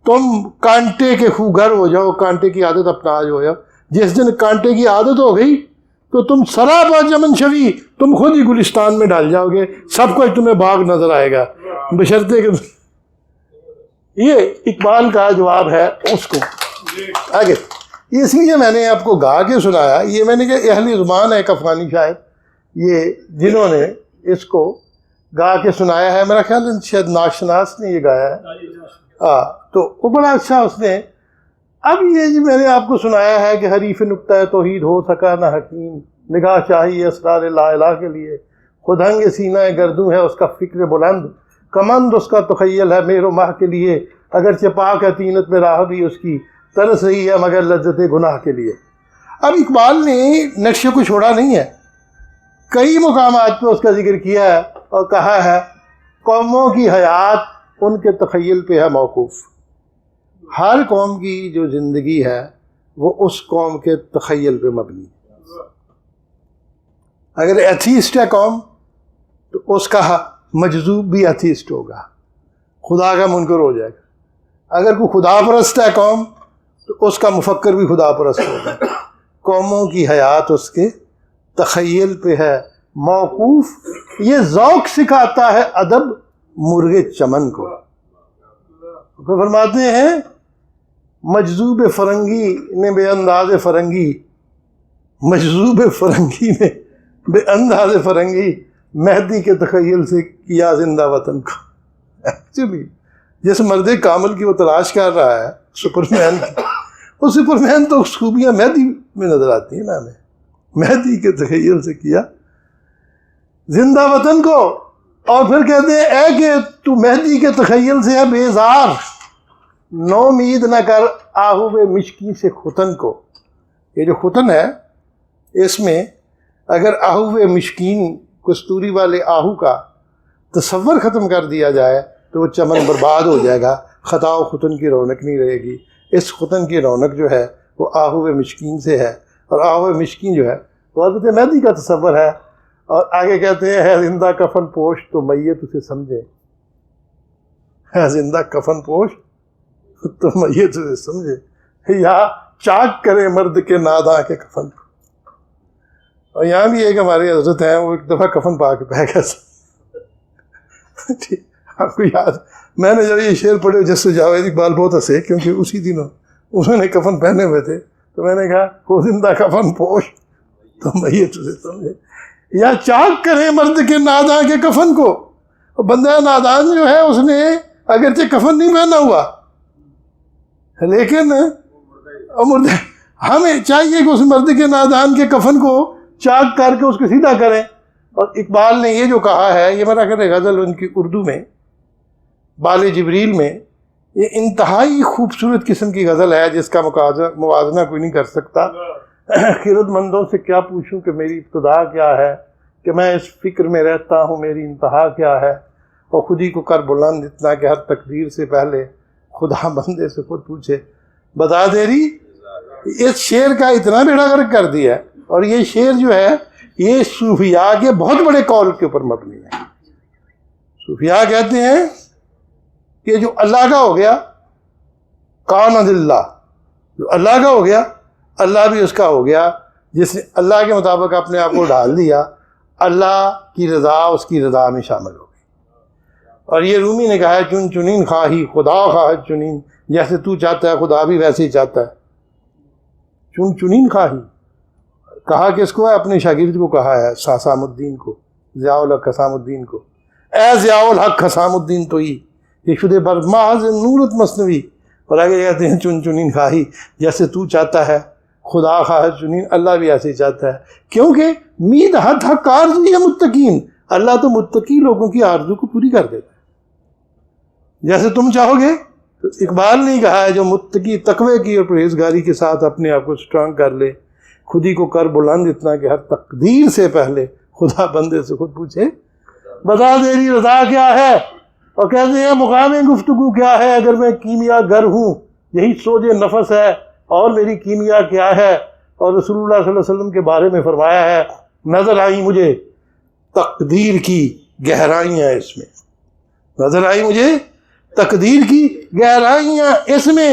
تم کانٹے کے خو گھر ہو جاؤ. کانٹے کی عادت اپنا آج ہو جاؤ. جس دن کانٹے کی عادت ہو گئی تو تم سرابا جمن شوی تم خود ہی گلستان میں ڈال جاؤ گے. سب کو تمہیں باغ نظر آئے گا بشرطے کہ یہ اقبال کا جواب ہے اس کو. آگے اس لیے میں نے آپ کو گا کے سنایا. یہ میں نے کہا اہل زبان ہے ایک افغانی شاعر یہ جنہوں نے اس کو گا کے سنایا ہے. میرا خیال ہے شاید ناشناس نے یہ گایا ہے. تو وہ بڑا اچھا اس نے. اب یہ جو میں نے آپ کو سنایا ہے کہ حریف نکتہ توحید ہو سکا نہ حکیم. نگاہ چاہیے اسرار لا الہ کے لیے. خودہنگ سینہ گردوں ہے اس کا فکر بلند. کمند اس کا تخیل ہے مہر و ماہ کے لیے. اگرچہ پاک ہے طینت میں راہ بھی اس کی. ترس رہی ہے مگر لذت گناہ کے لیے. اب اقبال نے نقشے کو چھوڑا نہیں ہے. کئی مقامات پہ اس کا ذکر کیا ہے اور کہا ہے قوموں کی حیات ان کے تخیل پہ ہے موقوف. ہر قوم کی جو زندگی ہے وہ اس قوم کے تخیل پہ مبنی ہے. اگر ایتھیسٹ ہے قوم تو اس کا مجذوب بھی ایتھیسٹ ہوگا. خدا کا منکر ہو جائے گا. اگر کوئی خدا پرست ہے قوم تو اس کا مفکر بھی خدا پرست ہوگا. قوموں کی حیات اس کے تخیل پہ ہے موقوف. یہ ذوق سکھاتا ہے ادب مرغ چمن کو. پھر فرماتے ہیں مجذوب فرنگی نے بے انداز فرنگی. مجذوب فرنگی نے بے انداز فرنگی مہدی کے تخیل سے کیا زندہ وطن کو. ایکچولی جس مرد کامل کی وہ تلاش کر رہا ہے سپرمین کی وہ سپرمین تو خوبیاں مہدی میں نظر آتی ہیں نا ہمیں. مہدی کے تخیل سے کیا زندہ وطن کو. اور پھر کہتے ہیں اے کہ تو مہدی کے تخیل سے ہے بیزار. نو امید نہ کر آہو مشکی سے ختن کو. یہ جو ختن ہے اس میں اگر آہو مشکین کستوری والے آہو کا تصور ختم کر دیا جائے تو وہ چمن برباد ہو جائے گا. خطا و ختن کی رونق نہیں رہے گی. اس ختن کی رونق جو ہے وہ آہو مشکین سے ہے. اور آہو مشکین جو ہے وہ حضرت مہدی کا تصور ہے. اور آگے کہتے ہیں ہے زندہ کفن پوش تو میت اسے سمجھے. ہے زندہ کفن پوش تو میت اسے سمجھے. یا چاک کرے مرد کے ناداں کے کفن کو. اور یہاں بھی ایک ہمارے حضرت ہیں وہ ایک دفعہ کفن پا کے بہ گئے. آپ کو یاد میں نے جب یہ شعر پڑھے جس سے جاوید اقبال بہت ہنسے کیونکہ اسی دنوں انہوں نے کفن پہنے ہوئے تھے. تو میں نے کہا وہ زندہ کفن پوش تو میت اسے سمجھے. یا چاک کرے مرد کے ناداں کے کفن کو. بندہ نادان جو ہے اس نے اگرچہ کفن نہیں پہنا ہوا لیکن ہمیں چاہیے کہ اس مرد کے نادان کے کفن کو چاک کر کے اس کو سیدھا کریں. اور اقبال نے یہ جو کہا ہے یہ میرا کہتے غزل ان کی اردو میں بال جبریل میں یہ انتہائی خوبصورت قسم کی غزل ہے جس کا موازنہ کوئی نہیں کر سکتا. خرد مندوں سے کیا پوچھوں کہ میری ابتدا کیا ہے کہ میں اس فکر میں رہتا ہوں میری انتہا کیا ہے. اور خودی کو کر بلند اتنا کہ ہر تقدیر سے پہلے خدا بندے سے خود پوچھے بتا تیری. اس شعر کا اتنا بیڑا غرق کر دیا. اور یہ شعر جو ہے یہ صوفیاء کے بہت بڑے قول کے اوپر مبنی ہے. صوفیاء کہتے ہیں کہ جو اللہ کا ہو گیا کان اللہ، جو اللہ کا ہو گیا اللہ بھی اس کا ہو گیا. جس نے اللہ کے مطابق اپنے آپ کو ڈال دیا اللہ کی رضا اس کی رضا میں شامل ہو گئی. اور یہ رومی نے کہا ہے چن چنین خواہی خدا خواہد چنین، جیسے تو چاہتا ہے خدا بھی ویسے ہی چاہتا ہے. چن چنین خواہی کہا کس کو ہے؟ اپنے شاگرد کو کہا ہے، حسام الدین کو، ضیاء الحق حسام الدین کو. اے ضیاء الحق حسام الدین تو ہی یہ شدے برماز نورت مصنوی. اور آگے کہتے ہیں چن چنین خواہی جیسے تو چاہتا ہے خدا خواہد چنین، اللہ بھی ایسے ہی چاہتا ہے. کیونکہ مید حد حق آرزو ہے متقین، اللہ تو متقی لوگوں کی آرزو کو پوری کر دیتا ہے جیسے تم چاہو گے. تو اقبال نے کہا ہے جو متقی تقوی کی اور پرہیزگاری کے ساتھ اپنے آپ کو سٹرانگ کر لے، خود ہی کو کر بلند اتنا کہ ہر تقدیر سے پہلے خدا بندے سے خود پوچھے بتا تیری رضا کیا ہے. اور کہتے ہیں مقام گفتگو کیا ہے اگر میں کیمیا گر ہوں، یہی سوج نفس ہے اور میری کیمیا کیا ہے. اور رسول اللہ صلی اللہ علیہ وسلم کے بارے میں فرمایا ہے نظر آئی مجھے تقدیر کی گہرائیاں اس میں، نظر آئی مجھے تقدیر کی گہرائیاں اس میں.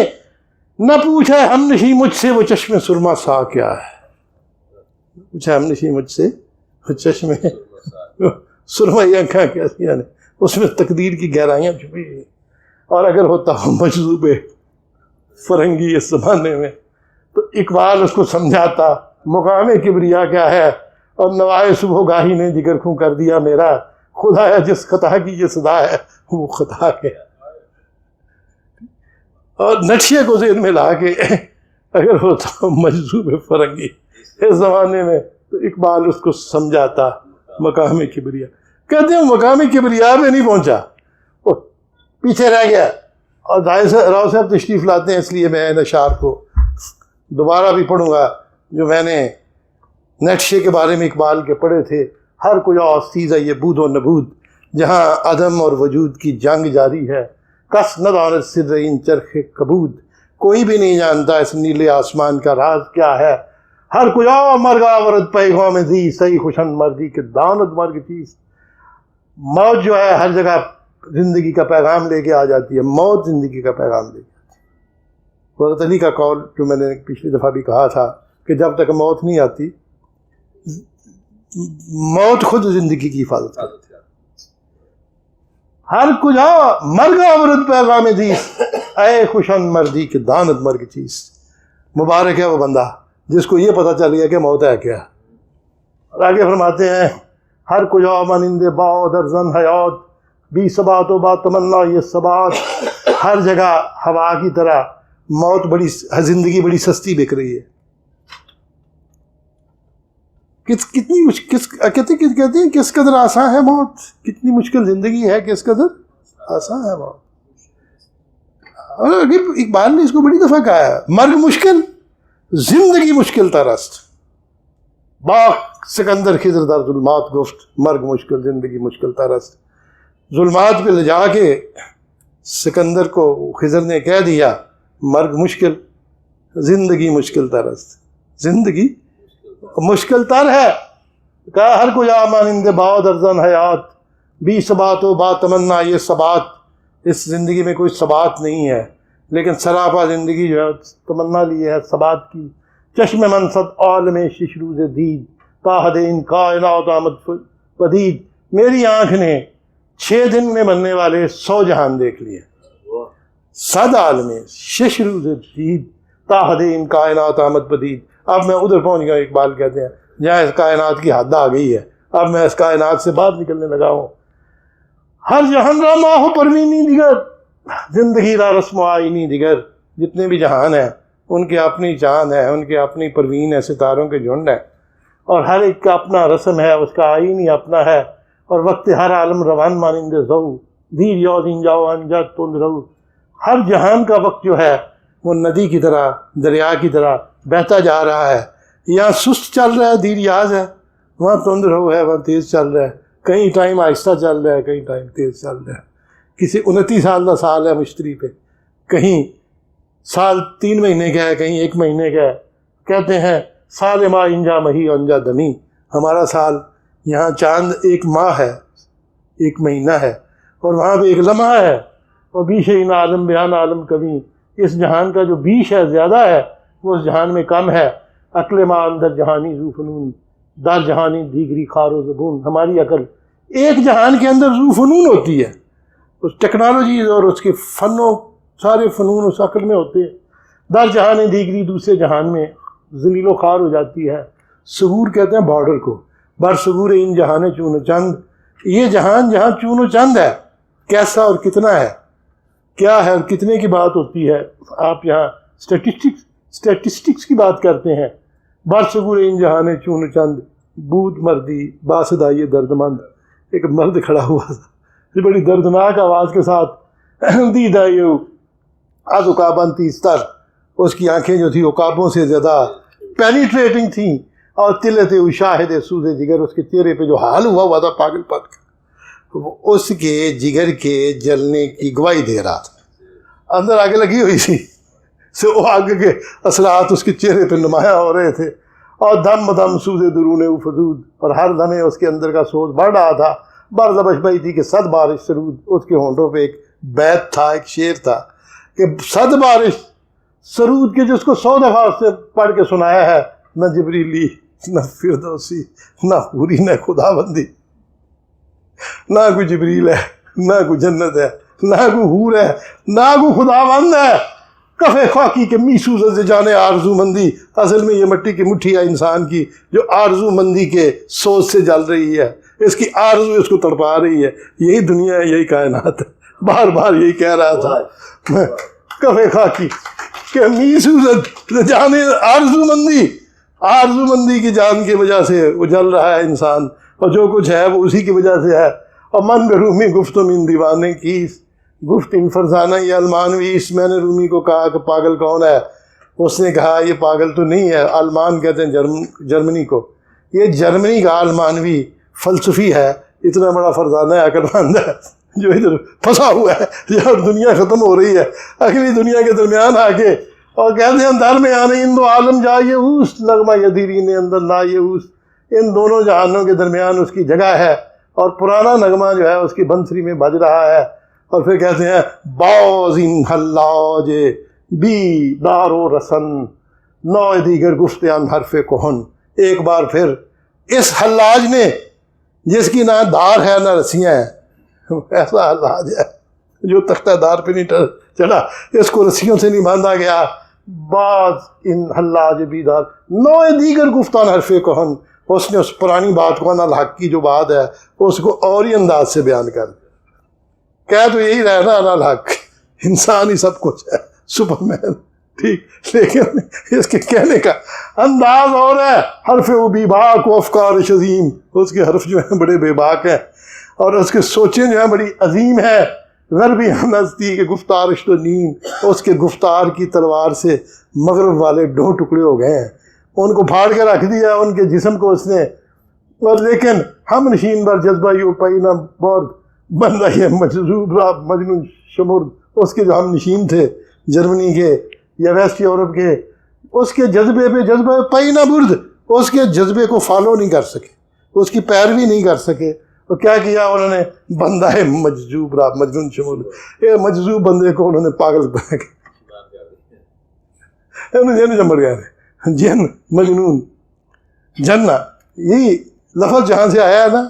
نہ پوچھا ہم نشی مجھ سے وہ چشم سرما سا کیا ہے، پوچھا ہم نشی مجھ سے وہ چشم سرمئی آنکھاں کیسی ہیں، اس میں تقدیر کی گہرائیاں چھپی ہیں. اور اگر ہوتا ہوں مجذوب فرنگی اس زمانے میں تو اقبال اس کو سمجھاتا مقام کبریا کیا ہے. اور نوائے صبح گاہی نے جگر خوں کر دیا میرا، خدا ہے جس خطا کی یہ صدا ہے وہ خطا کے. اور نقشے کو ذہن میں لا کے اگر ہوتا ہوں مجذوب فرنگی اس زمانے میں تو اقبال اس کو سمجھاتا مقام کبریا. کہتے ہیں مقام کبریا میں نہیں پہنچا، وہ پیچھے رہ گیا. اور راؤ صاحب تشریف لاتے ہیں اس لیے میں ان اشعار کو دوبارہ بھی پڑھوں گا جو میں نے نقشے کے بارے میں اقبال کے پڑھے تھے. ہر کوئی آستیزہ یہ بود و نبود، جہاں عدم اور وجود کی جنگ جاری ہے. کس نہ دانت سر ان چرخ کبود، کوئی بھی نہیں جانتا اس نیلے آسمان کا راز کیا ہے. ہر کجا مرگا ورد پیغام دی صحیح خوشن مردی کے دانت مرگ چیز. موت جو ہے ہر جگہ زندگی کا پیغام لے کے آ جاتی ہے، موت زندگی کا پیغام لے کے آتی ہے. حضرت علی کا قول جو میں نے پچھلی دفعہ بھی کہا تھا کہ جب تک موت نہیں آتی موت خود زندگی کی حفاظت کرتی ہے. ہر کجا مرگا ورد پیغام دی اے خوشن مردی کے دانت مرگ چیز. مبارک ہے وہ بندہ جس کو یہ پتہ چل گیا کہ موت ہے کیا. اور آگے فرماتے ہیں ہر کجا مانند با در زن حیات بی ثبات و با تمنا یہ ثبات. ہر جگہ ہوا کی طرح موت بڑی، زندگی بڑی سستی بک رہی ہے. کتنی کہتے ہیں کس قدر آسان ہے موت، کتنی مشکل زندگی ہے، کس قدر آسان ہے موت. اور اقبال نے اس کو بڑی دفعہ کہا ہے مرگ مشکل زندگی مشکل ترست. باغ سکندر خضر در ظلمات گفت مرگ مشکل زندگی مشکل ترست. ظلمات پہ لے جا کے سکندر کو خضر نے کہہ دیا مرگ مشکل زندگی مشکل ترست، زندگی مشکل تر ہے. کہا ہر کو یا مانند با در زن حیات بی ثبات و با تمنا یہ ثبات. اس زندگی میں کوئی ثبات نہیں ہے لیکن سراپا زندگی جو ہے تمنا لیے ہے ثبات کی. چشم منصد عالم ششروز دید تا حد ان کائنات آمد پدید. میری آنکھ نے 6 دن میں بننے والے 100 جہان دیکھ لیے. 100 عالم ششروز دید تا حد ان کائنات آمد پدید. اب میں ادھر پہنچ گیا، اقبال کہتے ہیں جہاں اس کائنات کی حد آ گئی ہے، اب میں اس کائنات سے باہر نکلنے لگا ہوں. ہر جہان را ماہ پروینی دیگر زندگی را رسم و آئینی دیگر. جتنے بھی جہان ہیں ان کے اپنی چاند ہے، ان کے اپنی پروین ہے، ستاروں کے جھنڈ ہے، اور ہر ایک کا اپنا رسم ہے، اس کا آئین ہی اپنا ہے. اور وقت ہر عالم روان مانند زو دیر یو دین جاؤ انجات تند رہو. ہر جہان کا وقت جو ہے وہ ندی کی طرح، دریا کی طرح بہتا جا رہا ہے. یہاں سست چل رہا ہے دیر یاز ہے، وہاں تند رہو ہے، وہاں تیز چل رہا ہے. کہیں ٹائم آہستہ چل رہا ہے، کہیں ٹائم تیز چل رہا ہے. کسی 29 سال کا سال ہے مشتری پہ، کہیں سال 3 مہینے کا ہے، کہیں 1 مہینے کا ہے. کہتے ہیں سال ماہ انجا مہی انجا دمی، ہمارا سال یہاں چاند 1 ماہ ہے، 1 مہینہ ہے، اور وہاں پہ 1 لمحہ ہے. اور بیش ان عالم بیان عالم کبھی، اس جہان کا جو بیش ہے زیادہ ہے، وہ اس جہان میں کم ہے. عقل ما اندر جہانی ذو فنون، در جہانی دیگری خار و زبون. ہماری عقل ایک جہان کے اندر ذو فنون ہوتی ہے، اس ٹیکنالوجیز اور اس کے فنوں، سارے فنون اس عقل میں ہوتے ہیں. در جہان دیگری، دوسرے جہان میں ذلیل و خوار ہو جاتی ہے. صبور کہتے ہیں بارڈر کو، بر صبور ان جہان چون و چند. یہ جہان جہاں چون و چند ہے، کیسا اور کتنا ہے، کیا ہے اور کتنے کی بات ہوتی ہے. آپ یہاں اسٹیٹسٹکس کی بات کرتے ہیں. بر صبور ان جہان چون و چند، بود مردی باسدائی درد مند. ایک مرد کھڑا ہوا تھا یہ بڑی دردناک آواز کے ساتھ، دیدایو از عقابن تیزتر، اس کی آنکھیں جو تھی عقابوں سے زیادہ پینیٹریٹنگ تھیں، اور تلت شاہد سوز جگر، اس کے چہرے پہ جو حال ہوا تھا پاگل پن کا، وہ اس کے جگر کے جلنے کی گواہی دے رہا تھا. اندر آگے لگی ہوئی تھی، وہ آگے کے اثرات اس کے چہرے پہ نمایاں ہو رہے تھے. اور دم دم سوز درون فضود، اور ہر دمے اس کے اندر کا سوز بڑھ رہا تھا. برزبش بئی تھی کہ 100 بارش سرود. اس کے ہونٹوں پہ ایک بیت تھا، ایک شعر تھا کہ 100 بارش سرود کے جس کو 100 دفعہ اس سے پڑھ کے سنایا ہے، نہ جبریلی، نہ فردوسی، نہ حوری، نہ خدا بندی، نہ کوئی جبریل ہے، نہ کوئی جنت ہے، نہ کوئی حور ہے، نہ کوئی خدا بند ہے. کفے خاکی کے میسوز سے جانے آرزو مندی. اصل میں یہ مٹی کی مٹھی ہے انسان کی، جو آرزو مندی کے سوز سے جل رہی ہے. اس کی آرزو اس کو تڑپا رہی ہے. یہی دنیا ہے، یہی کائنات ہے. بار بار یہی کہہ رہا تھا، کفے خاکی کہ میسوز سے جانے آرزو مندی کی جان کی وجہ سے وہ جل رہا ہے انسان، اور جو کچھ ہے وہ اسی کی وجہ سے ہے. اور من بے رومی گفتم ان دیوانے کیس، گفت ان فرزانہ یہ المانویس. میں نے رومی کو کہا کہ پاگل کون ہے؟ اس نے کہا یہ پاگل تو نہیں ہے. آلمان کہتے ہیں جرمنی کو. یہ جرمنی کا آلمانوی فلسفی ہے، اتنا بڑا فرزانہ ہے، عقل مند ہے، جو ادھر پھنسا ہوا ہے یہاں دنیا ختم ہو رہی ہے، اگلی دنیا کے درمیان آ کے، اور کہتے ہیں در میں آنے ان دو عالم جائے اوس، نغمہ یدیرین اندر نا یہ اوس. ان دونوں جہانوں کے درمیان اس کی جگہ ہے، اور پرانا نغمہ جو ہے اس کی بنسری میں بج رہا ہے. اور پھر کہتے ہیں باز ان حلاج بی دار و رسن، نو دیگر گفتیان حرف کہن. ایک بار پھر اس حلاج نے، جس کی نہ دار ہے نہ رسیاں ہیں، ایسا حلاج ہے جو تختہ دار پہ نہیں چڑھا، اس کو رسیوں سے نہیں باندھا گیا. بعض ان حلاج بیدار نو دیگر گفتان حرف کہن. اس نے اس پرانی بات کو، نا الحق کی جو بات ہے، اس کو اور ہی انداز سے بیان کر دیا. کہہ تو یہی رہنا نا الحق، انسان ہی سب کچھ ہے، سپرمین، ٹھیک، لیکن اس کے کہنے کا انداز اور ہے. حرف و بی باک و افکار شظیم، اس کے حرف جو ہیں بڑے بے باک ہیں، اور اس کے سوچیں جو ہیں بڑی عظیم ہیں. غربی ہمستی کے گفتارش تو نیند، اس کے گفتار کی تلوار سے مغرب والے 2 ٹکڑے ہو گئے ہیں، ان کو پھاڑ کے رکھ دیا ان کے جسم کو اس نے. اور لیکن ہم نشین بر جذبہ یو پئی نہ بہت بن رہی ہے مجذوب را مجنون شمرد. اس کے جو ہم نشین تھے جرمنی کے یا ویسٹ یورپ کے، اس کے جذبے پہ جذبہ پئی نہ برد، اس کے جذبے کو فالو نہیں کر سکے، اس کی پیروی نہیں کر سکے. تو کیا کیا انہوں نے؟ بندہ ہے مجذوب را مجنون شمرد، یہ مجذوب بندے کو انہوں نے پاگل بنا کے جن چمڑ گئے، جن مجنون جنہ، یہی لفظ جہاں سے آیا ہے نا،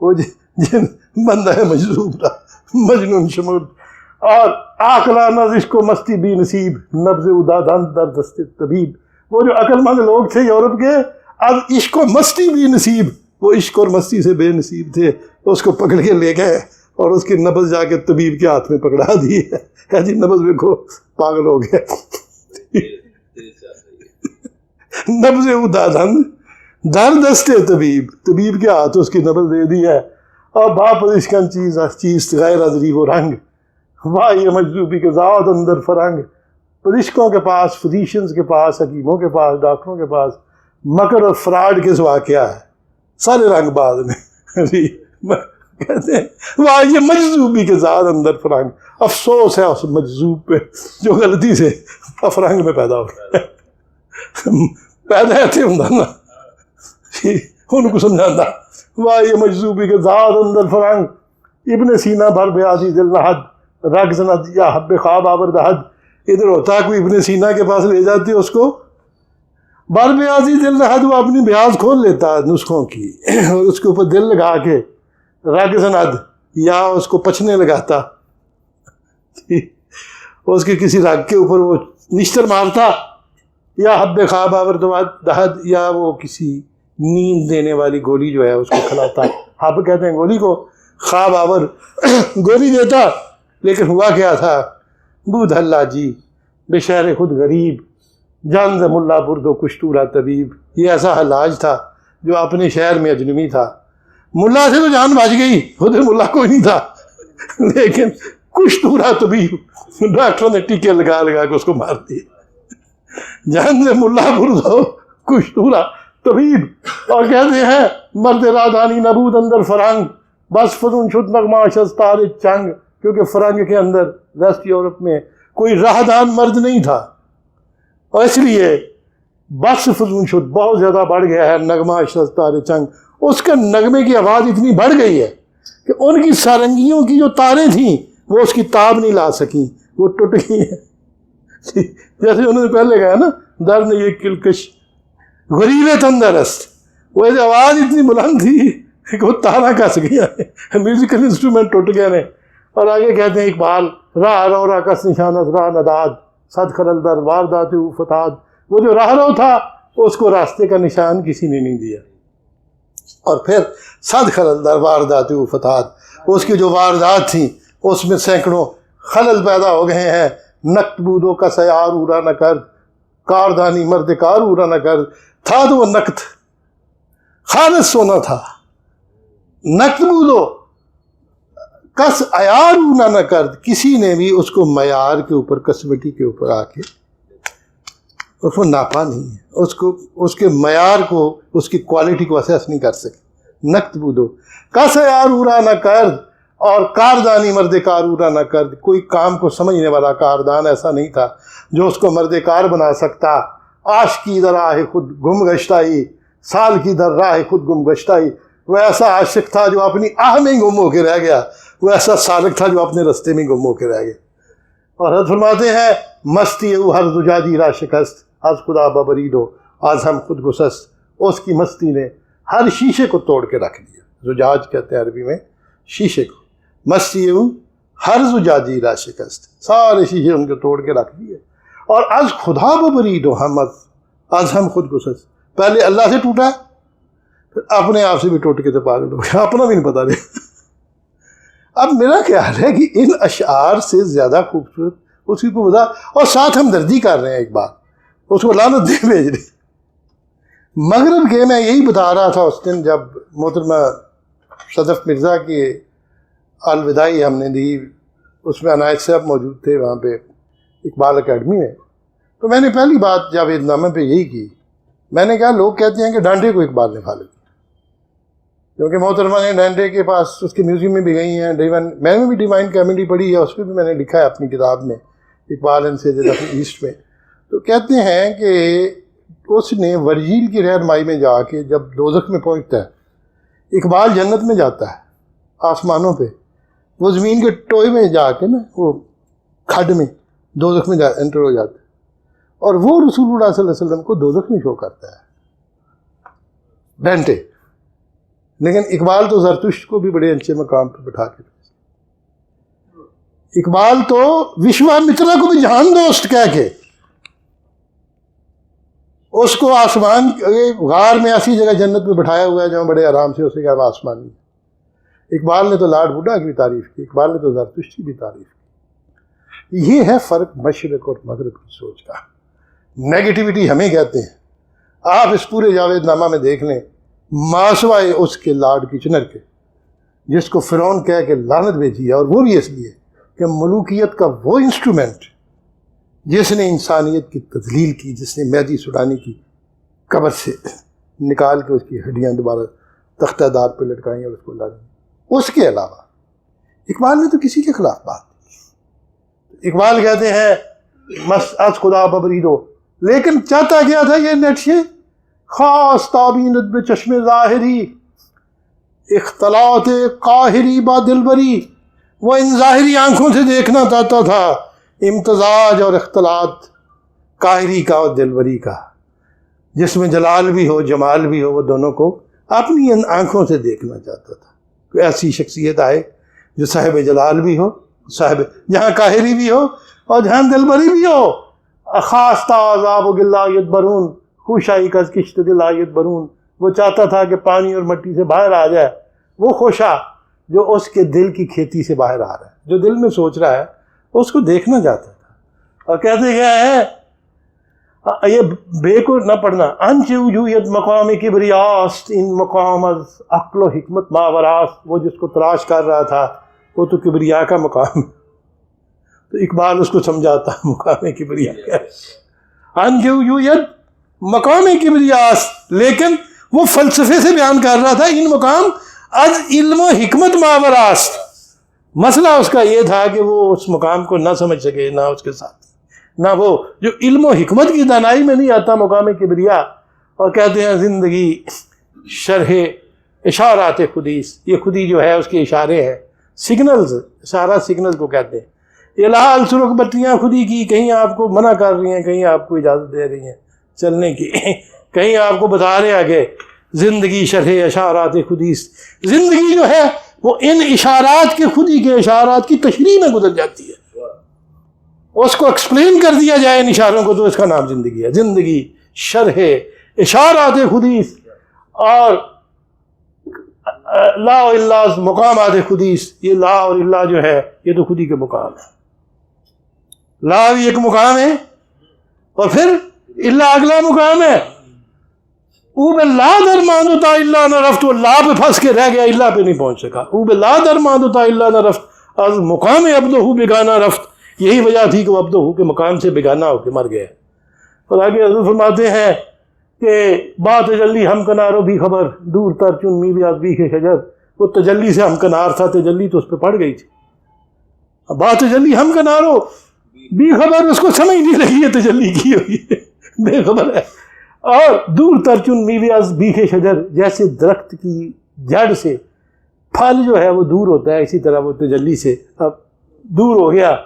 وہ جن بندہ ہے مجذوب را مجنون شمرد. اور آکلا نزش کو مستی بی نصیب، نبض ادادند در دست طبیب. وہ جو عقل مند لوگ تھے یورپ کے، اب عشق و مستی بھی نصیب، وہ عشق اور مستی سے بے نصیب تھے، اس کو پکڑ کے لے گئے اور اس کی نبض جا کے طبیب کے ہاتھ میں پکڑا دی ہے جی نبض دیکھو پاگل ہو گیا. نبض ادادند در دست طبیب، طبیب کے ہاتھ اس کی نبض دے دی ہے. اور باپ اشکن چیز غیر از ریو و رنگ، واہ یہ مجذوبی کے ذات اندر فرنگ. فرشتوں کے پاس، فزیشنز کے پاس، حکیموں کے پاس، ڈاکٹروں کے پاس مکر اور فراڈ کے سوا کیا ہے؟ سارے رنگ باز میں کہتے ہیں واہ یہ مجذوبی کے ذات اندر فرنگ، افسوس ہے اس مجذوب پہ جو غلطی سے فرنگ میں پیدا ہو گیا، پیدا ایسے ہوں نا ان کو سمجھانا واہ یہ مجذوبی کے ذات اندر فرنگ، ابن سینا بھر بیاضی دل نہد رگ زند یا حب خواب آور دہد، ادھر ہوتا ہے کوئی ابن سینا کے پاس لے جاتی اس کو، بر بیاضی دل نہد، وہ اپنی بیاض کھول لیتا ہے نسخوں کی اور اس کے اوپر دل لگا کے رگ زند یا اس کو پچنے لگاتا، اس کے کسی رگ کے اوپر وہ نشتر مارتا، یا حب خواب آور دہد، یا وہ کسی نیند دینے والی گولی جو ہے اس کو کھلاتا، حب کہتے ہیں گولی کو، خواب آور گولی دیتا، لیکن ہوا کیا تھا، بود اللہ جی بے شہر خود غریب جان ز ملا برد و کشتورا طبیب، یہ ایسا علاج تھا جو اپنے شہر میں اجنبی تھا، ملا سے تو جان بچ گئی، خود ملا کوئی نہیں تھا، لیکن کشتورا طبیب ڈاکٹروں نے ٹیکے لگا لگا کے اس کو مار دیا، جان سے ملا برد و کشتورا طبیب، اور کہتے ہیں مرد رادانی نبود اندر فرنگ بس فضون شد نغمہ شز تار چنگ، کیونکہ فرنگ کے اندر ویسٹ یورپ میں کوئی راہدان مرد نہیں تھا، اور اس لیے بس فضون شد بہت زیادہ بڑھ گیا ہے نغمہ شز تار چنگ، اس کا نغمے کی آواز اتنی بڑھ گئی ہے کہ ان کی سارنگیوں کی جو تاریں تھیں وہ اس کی تاب نہیں لا سکیں، وہ ٹوٹ گئی ہیں، جیسے انہوں نے پہلے کہا نا درد یہ کلکش غریب تندرست، وہ آواز اتنی بلند تھی کہ وہ تارا کس گیا ہے، میوزیکل انسٹرومنٹ ٹوٹ گئے نے، اور آگے کہتے ہیں اقبال راہ رو را کس نشانت راہ نداد صد خلل در واردات او فتاد، وہ جو راہ رو تھا اس کو راستے کا نشان کسی نے نہیں دیا، اور پھر صد خلل در واردات او فتاد، اس کی جو واردات تھیں اس میں سینکڑوں خلل پیدا ہو گئے ہیں، نقد بودوں کا سیار اورا نہ کرد کاردانی مرد کار اورا نہ کرد، تھا تو وہ نقد خالص سونا تھا، نقد بودو کس عیار اونا نہ کرد، کسی نے بھی اس کو معیار کے اوپر کسوٹی کے اوپر آ کے اس کو ناپا نہیں ہے، اس کے معیار کو اس کی کوالٹی کو اسیس نہیں کر سکے، نقد بودو کس عیار اورا نہ کرد، اور کاردانی مرد کار اورا نہ کرد، کوئی کام کو سمجھنے والا کاردان ایسا نہیں تھا جو اس کو مرد کار بنا سکتا، عاشقی در راہ خود گم گشتائی سال کی در راہ خود گم گشتائی، وہ ایسا عاشق تھا جو اپنی آہ میں گم ہو کے رہ گیا، وہ ایسا سالک تھا جو اپنے رستے میں گم ہو کے رہ گیا، اور حضرت فرماتے ہیں مستی او ہر زجاجی را شکست از خدا ببرید و آج ہم خود گسست، اس کی مستی نے ہر شیشے کو توڑ کے رکھ دیا، زجاج کہتے ہیں عربی میں شیشے کو، مستی او ہر زجاجی را شکست، سارے شیشے ان کو توڑ کے رکھ دیے، اور از خدا ببرید و آج ہم خود گسست، پہلے اللہ سے ٹوٹا پھر اپنے آپ سے بھی ٹوٹ کے تو پاگل ہو گیا، اپنا بھی نہیں پتا رہا۔ اب میرا خیال ہے کہ ان اشعار سے زیادہ خوبصورت اس کی کو بتا، اور ساتھ ہمدردی کر رہے ہیں، ایک بات اس کو لعنت دے بھیج رہے، مغرب کے میں یہی بتا رہا تھا اس دن جب محترمہ صدف مرزا کی الوداعی ہم نے دی، اس میں عنایت صاحب موجود تھے وہاں پہ اقبال اکیڈمی میں، تو میں نے پہلی بات جاوید نامہ پہ یہی کی، میں نے کہا لوگ کہتے ہیں کہ ڈانٹے کو اقبال نے فالو کیا، کیونکہ محترمہ نے ڈانٹے کے پاس اس کے میوزیم میں بھی گئی ہیں، میں نے بھی ڈیوائن کیمنٹری پڑھی ہے، اس پہ بھی میں نے لکھا ہے اپنی کتاب میں Iqbal and sieges of asset میں، تو کہتے ہیں کہ اس نے ورجیل کی رہنمائی میں جا کے جب دوزخ میں پہنچتا ہے، اقبال جنت میں جاتا ہے آسمانوں پہ، وہ زمین کے ٹوئے میں جا کے نا وہ کھڈ میں دوزخ میں انٹر ہو جاتا ہے، اور وہ رسول اللہ صلی اللہ علیہ وسلم کو دوزخ میں شو کرتا ہے ڈانٹے، لیکن اقبال تو زرتشت کو بھی بڑے اونچے مقام پہ بٹھا کے، اقبال تو وشوامترا کو بھی جہان دوست کہہ کے اس کو آسمان غار میں ایسی جگہ جنت میں بٹھایا ہوا ہے جہاں بڑے آرام سے اسے کہا آسمان میں، اقبال نے تو لاڈ بڈھا کی بھی تعریف کی، اقبال نے تو زرتشت کی بھی تعریف کی۔ یہ ہے فرق مشرق اور مغرب کی سوچ کا، نیگیٹیوٹی ہمیں کہتے ہیں، آپ اس پورے جاوید نامہ میں دیکھ لیں، ماسوائے اس کے لاڈ کچنر کے جس کو فرعون کہہ کے لعنت بھیجی ہے، اور وہ بھی اس لیے کہ ملوکیت کا وہ انسٹرومنٹ جس نے انسانیت کی تذلیل کی، جس نے مہدی سڈانی کی قبر سے نکال کے اس کی ہڈیاں دوبارہ تختہ دار پہ لٹکائیں اور اس کو لا دیں، اس کے علاوہ اقبال نے تو کسی کے خلاف بات نہیں. اقبال کہتے ہیں مست از خدا ببریدو، لیکن چاہتا کیا تھا یہ نقشے خاص تابینت بے چشم ظاہری اختلاط قاہری با دلبری. وہ ان ظاہری آنکھوں سے دیکھنا چاہتا تھا امتزاج اور اختلاط قاہری کا اور دلبری کا، جس میں جلال بھی ہو جمال بھی ہو، وہ دونوں کو اپنی ان آنکھوں سے دیکھنا چاہتا تھا. کوئی ایسی شخصیت آئے جو صاحب جلال بھی ہو، صاحب جہاں قاہری بھی ہو اور جہاں دلبری بھی ہو. خاص تعذاب و گلایت برون خوشائی کا کشت دلایت برون. وہ چاہتا تھا کہ پانی اور مٹی سے باہر آ جائے وہ خوشا جو اس کے دل کی کھیتی سے باہر آ رہا ہے، جو دل میں سوچ رہا ہے اس کو دیکھنا چاہتا تھا. اور کہتے کیا ہے، یہ بے کو نہ پڑھنا، انچ وجوہیت مقام کبریاست ان مقام از عقل و حکمت ماوراست. وہ جس کو تلاش کر رہا تھا وہ تو کبریا کا مقام ہے. تو اقبال اس کو سمجھاتا مقام کبریا کا انچ وجوہیت مقام کبریاست، لیکن وہ فلسفے سے بیان کر رہا تھا ان مقام از علم و حکمت ماوراست. مسئلہ اس کا یہ تھا کہ وہ اس مقام کو نہ سمجھ سکے، نہ اس کے ساتھ نہ وہ جو علم و حکمت کی دانائی میں نہیں آتا مقام کبریا. اور کہتے ہیں زندگی شرح اشارات خودیس، یہ خودی جو ہے اس کے اشارے ہیں، سگنلز، اشارہ سگنل کو کہتے ہیں. یہ لال سرخ بتیاں خودی کی کہیں آپ کو منع کر رہی ہیں، کہیں آپ کو اجازت دے رہی ہیں چلنے کی، کہیں آپ کو بتا رہے ہیں کہ زندگی شرح اشارات خودیس. زندگی جو ہے وہ ان اشارات کے خودی کے اشارات کی تشریح میں گزر جاتی ہے. اس کو ایکسپلین کر دیا جائے ان اشاروں کو تو اس کا نام زندگی ہے. زندگی شرح اشارات خودیس اور لا و اللہ مقامات خودیس. یہ لا اور اللہ جو ہے یہ تو خودی کے مقام ہے. لا بھی ایک مقام ہے اور پھر اللہ اگلا مقام ہے. او بے لا در ماندوتا اللہ نہ رفت، وہ لا پہ پھنس کے رہ گیا، اللہ پہ نہیں پہنچ سکا. او بے لا در ماندوتا اللہ نہ رفت از مقام عبدہ بیگانہ رفت. یہی وجہ تھی کہ وہ عبدہ کے مقام سے بیگانہ ہو کے مر گئے. اور آگے حضور فرماتے ہیں کہ با تجلی ہم کنارو بھی خبر دور تر چن می بیاز بیخ شجر. وہ تجلی سے ہم کنار تھا، تجلی تو اس پہ پڑ گئی تھی. با تجلی ہم کنارو بھی خبر، اس کو سمجھ نہیں لگی ہے تجلی کی ہوئی ہے، بے خبر ہے. اور دور تر چن می بیاز بیخ شجر، جیسے درخت کی جڑ سے پھل جو ہے وہ دور ہوتا ہے، اسی طرح وہ تجلی سے اب دور ہو گیا.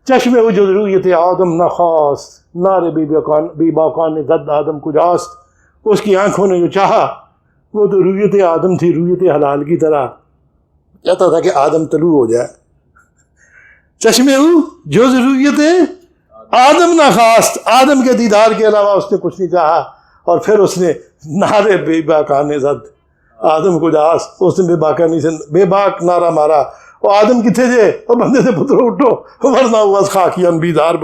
چشم وجود رویت آدم نہ خواست نار بی باقان زد آدم کجاست. اس کی آنکھوں نے جو چاہا وہ تو رویت آدم تھی، رویت حلال کی طرح چاہتا تھا کہ آدم طلوع ہو جائے. چشم جو رویت آدم نہ خواست، آدم کے دیدار کے علاوہ اس نے کچھ نہیں چاہا. اور پھر اس نے نعرے بے باکان زد آدم کجاست، اس نے بے باکانی سے بے باک نعرہ مارا. وہ آدم کتنے تھے؟ وہ بندے سے پترو اٹھو ورنہ ہوا خاکیان بیدار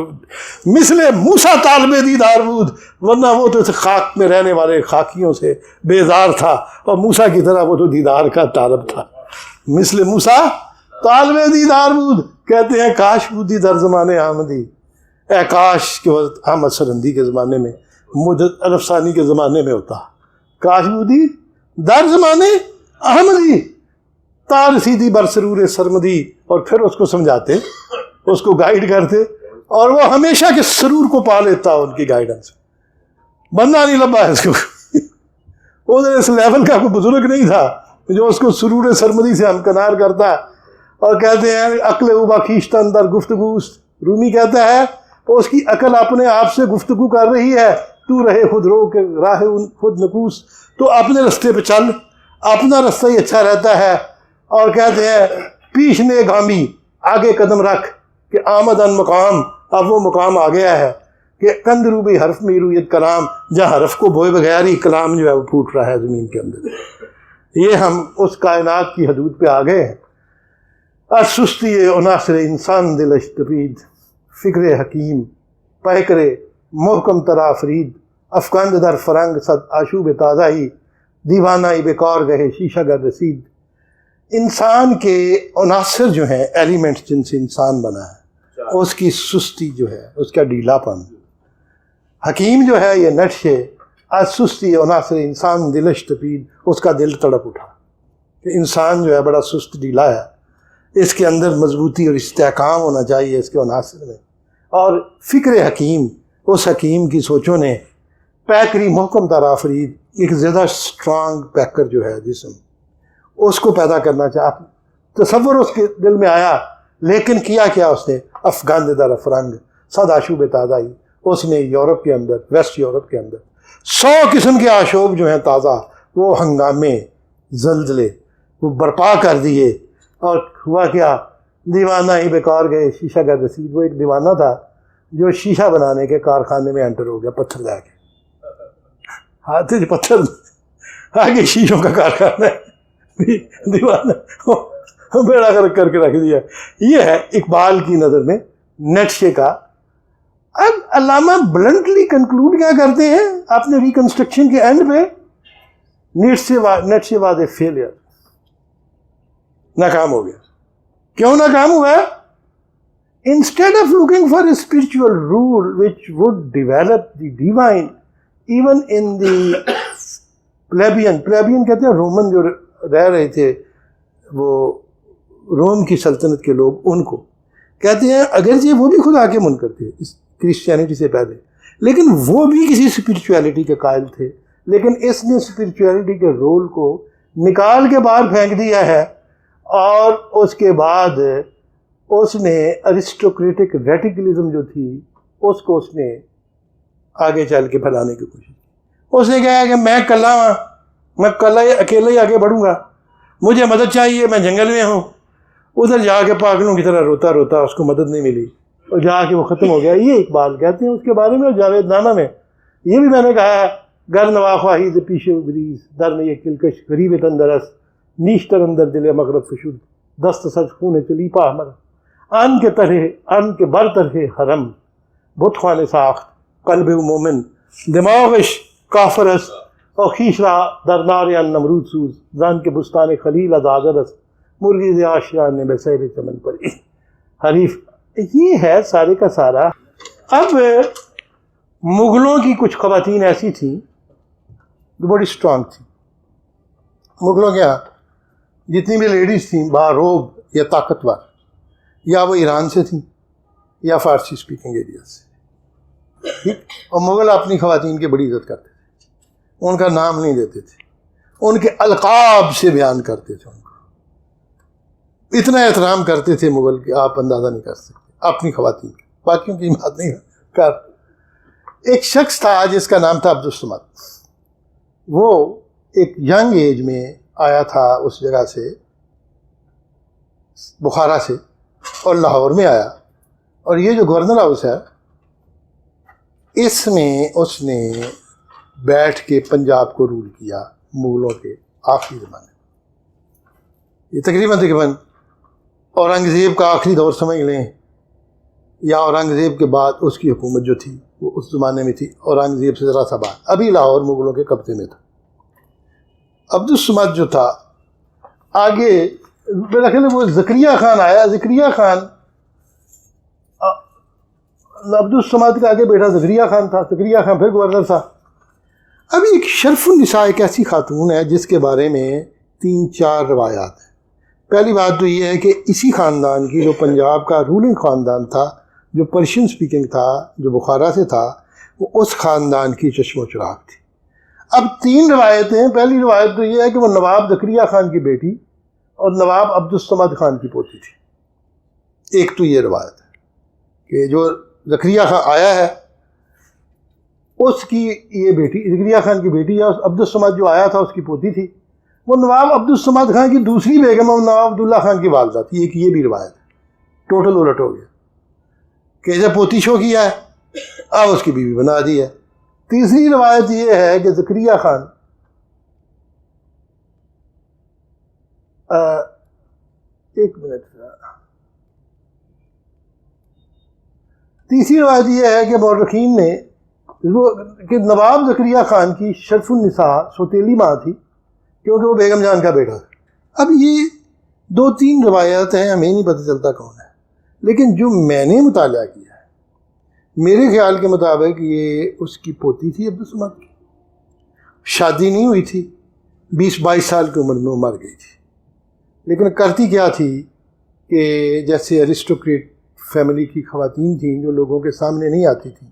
مثل موسیٰ طالب دیدار بود. ورنہ وہ تو خاک میں رہنے والے خاکیوں سے بیزار تھا، اور موسیٰ کی طرح وہ تو دیدار کا طالب تھا. مثل موسیٰ طالب دیدار بود. کہتے ہیں کاش بودی در زمانے آمدی، اے کاش کہ وقت احمد سرندی کے زمانے میں، مجد الف ثانی کے زمانے میں ہوتا. کاش بودی در زمانے احمدی تار سیدھی برسرور سرمدی. اور پھر اس کو سمجھاتے، اس کو گائیڈ کرتے، اور وہ ہمیشہ کے سرور کو پا لیتا ان کی گائیڈنس. بندہ نہیں لبا ہے اس کو. وہ اس لیول کا کوئی بزرگ نہیں تھا جو اس کو سرور سرمدی سے ہمکنار کرتا. اور کہتے ہیں عقل او با خویشتن در گفتگوست. رومی کہتا ہے اس کی عقل اپنے آپ سے گفتگو کر رہی ہے. تو رہے خود رو کہ راہ خود نکوس. تو اپنے رستے پہ چل، اپنا رستہ ہی اچھا رہتا ہے. اور کہتے ہیں پیش نے گامی، آگے قدم رکھ کہ آمد ان مقام. اب وہ مقام آ گیا ہے کہ کند روبی حرف میں رویت کلام، جہاں حرف کو بوئے بغیر ہی کلام جو ہے وہ پھوٹ رہا ہے زمین کے اندر. یہ ہم اس کائنات کی حدود پہ آ گئے ہیں. سستی عناصر انسان دلش تپید، فکر حکیم پیکرے محکم ترا فرید. افکند در فرنگ صد آشوب تازہ ہی، دیوانہ بےکار گئے شیشہ گر رسید. انسان کے عناصر جو ہیں، ایلیمنٹ جن سے انسان بنا ہے، اس کی سستی جو ہے، اس کا ڈھیلا پن. حکیم جو ہے یہ نٹش ہے. از سستی عناصر انسان دلش تپید، اس کا دل تڑپ اٹھا کہ انسان جو ہے بڑا سست ڈھیلا ہے، اس کے اندر مضبوطی اور استحکام ہونا چاہیے اس کے عناصر میں. اور فکر حکیم، اس حکیم کی سوچوں نے پیکری محکم تر آفرید، ایک زیادہ اسٹرانگ پیکر جو ہے جسم، اس کو پیدا کرنا چاہا. تصور اس کے دل میں آیا، لیکن کیا اس نے؟ افغان در افرنگ صد آشوب تازہ ہی. اس نے یورپ کے اندر، ویسٹ یورپ کے اندر 100 قسم کے آشوب جو ہیں تازہ، وہ ہنگامے، زلزلے وہ برپا کر دیے. اور ہوا کیا؟ دیوانہ ہی بیکار گئے شیشہ کا رسید. وہ ایک دیوانہ تھا جو شیشہ بنانے کے کارخانے میں انٹر ہو گیا، پتھر جا کے ہاتھ سے پتھر آگے شیشوں کا کارخانہ ہے، دیوانہ بیڑا کر کے رکھ دیا. یہ ہے اقبال کی نظر میں نیٹشے کا. اب علامہ بلنٹلی کنکلوڈ کیا کرتے ہیں اپنے ریکنسٹرکشن کے اینڈ پہ؟ نیٹشے واز اے فیلئر، ناکام ہو گیا. کیوں ناکام ہوا؟ Instead of looking for a spiritual rule which would develop the divine even in the plebeian کہتے ہیں رومن جو رہ رہے تھے، وہ روم کی سلطنت کے لوگ، ان کو کہتے ہیں اگرچہ وہ بھی خدا کے منکر تھے کرسچینٹی سے پہلے، لیکن وہ بھی کسی اسپرچویلٹی کے قائل تھے. لیکن اس نے اسپرچویلٹی کے رول کو نکال کے باہر پھینک دیا ہے، اور اس کے بعد اس نے ارسٹوکریٹک ریٹیکلزم جو تھی اس کو اس نے آگے چل کے پھیلانے کی کوشش کی. اس نے کہا کہ میں کلا ہوں، میں اکیلا ہی آگے بڑھوں گا، مجھے مدد چاہیے، میں جنگل میں ہوں. ادھر جا کے پاگلوں کی طرح روتا روتا اس کو مدد نہیں ملی، اور جا کے وہ ختم ہو گیا. یہ اقبال کہتے ہیں اس کے بارے میں. اور جاوید نامہ میں یہ بھی میں نے کہا ہے، گر نوا خواہی ز پیش گریز در میں یہ کلکش غریب تندرس نیشتر اندر دل مغرب فشد دست سچ خون چلی پا ہمر ان کے طرح ان کے بر طرح حرم بت خوان ساخت قلب مومن دماغش کافرس اور خیش را در نار ان نمرود سوز زان کے بستان خلیل ازادرس مرغی ز آشیان میں سیر چمن پر حریف. یہ ہے سارے کا سارا. اب مغلوں کی کچھ خواتین ایسی تھیں جو بڑی اسٹرانگ تھیں. مغلوں کے یہاں جتنی بھی لیڈیز تھیں باروب یا طاقتور، یا وہ ایران سے تھیں یا فارسی اسپیکنگ ایریا سے. اور مغل اپنی خواتین کی بڑی عزت کرتے تھے، ان کا نام نہیں دیتے تھے، ان کے القاب سے بیان کرتے تھے. ان کو اتنا احترام کرتے تھے مغل کہ آپ اندازہ نہیں کر سکتے اپنی خواتین کی. باقیوں کی بات نہیں کر. ایک شخص تھا جس کا نام تھا عبدالصمد. وہ ایک ینگ ایج میں آیا تھا اس جگہ سے، بخارا سے، اور لاہور میں آیا. اور یہ جو گورنر ہاؤس ہے اس میں اس نے بیٹھ کے پنجاب کو رول کیا مغلوں کے آخری زمانے میں. یہ تقریباً اورنگزیب کا آخری دور سمجھ لیں، یا اورنگزیب کے بعد اس کی حکومت جو تھی وہ اس زمانے میں تھی. اورنگزیب سے ذرا سا بعد ابھی لاہور مغلوں کے قبضے میں تھا. عبدالصمد جو تھا آگے میرا خیال ہے وہ زکریا خان آیا. زکریا خان عبدالصمد کا آگے بیٹا زکریا خان تھا. زکریا خان پھر گورنر تھا. ابھی ایک شرف النساء ایک ایسی خاتون ہے جس کے بارے میں 3-4 روایات ہیں. پہلی بات تو یہ ہے کہ اسی خاندان کی جو پنجاب کا رولنگ خاندان تھا، جو پرشین سپیکنگ تھا، جو بخارا سے تھا، وہ اس خاندان کی چشم و چراغ تھی. اب 3 روایتیں. پہلی روایت تو یہ ہے کہ وہ نواب زکریا خان کی بیٹی اور نواب عبدالصمد خان کی پوتی تھی. ایک تو یہ روایت ہے کہ جو زکریا خان آیا ہے اس کی یہ بیٹی، زکریا خان کی بیٹی، یا عبدالصمد جو آیا تھا اس کی پوتی تھی. وہ نواب عبدالصمد خان کی دوسری بیگم اور نواب عبداللہ خان کی والدہ تھی. ایک یہ بھی روایت ہے. ٹوٹل الٹ ہو گیا کہ جب پوتی شو کیا ہے اب اس کی بیوی بنا دی ہے. تیسری روایت یہ ہے کہ زکریا خان تیسری روایت یہ ہے کہ مورخین نے کہ نواب زکریا خان کی شرف النساء سوتیلی ماں تھی کیونکہ وہ بیگم جان کا بیٹا تھا. اب یہ 2-3 روایات ہیں، ہمیں نہیں پتہ چلتا کون ہے. لیکن جو میں نے مطالعہ کیا ہے میرے خیال کے مطابق یہ اس کی پوتی تھی عبدالصمد کی. شادی نہیں ہوئی تھی، 20-22 سال کی عمر میں وہ مر گئی تھی. لیکن کرتی کیا تھی کہ جیسے ایرسٹوکریٹ فیملی کی خواتین تھیں جو لوگوں کے سامنے نہیں آتی تھیں،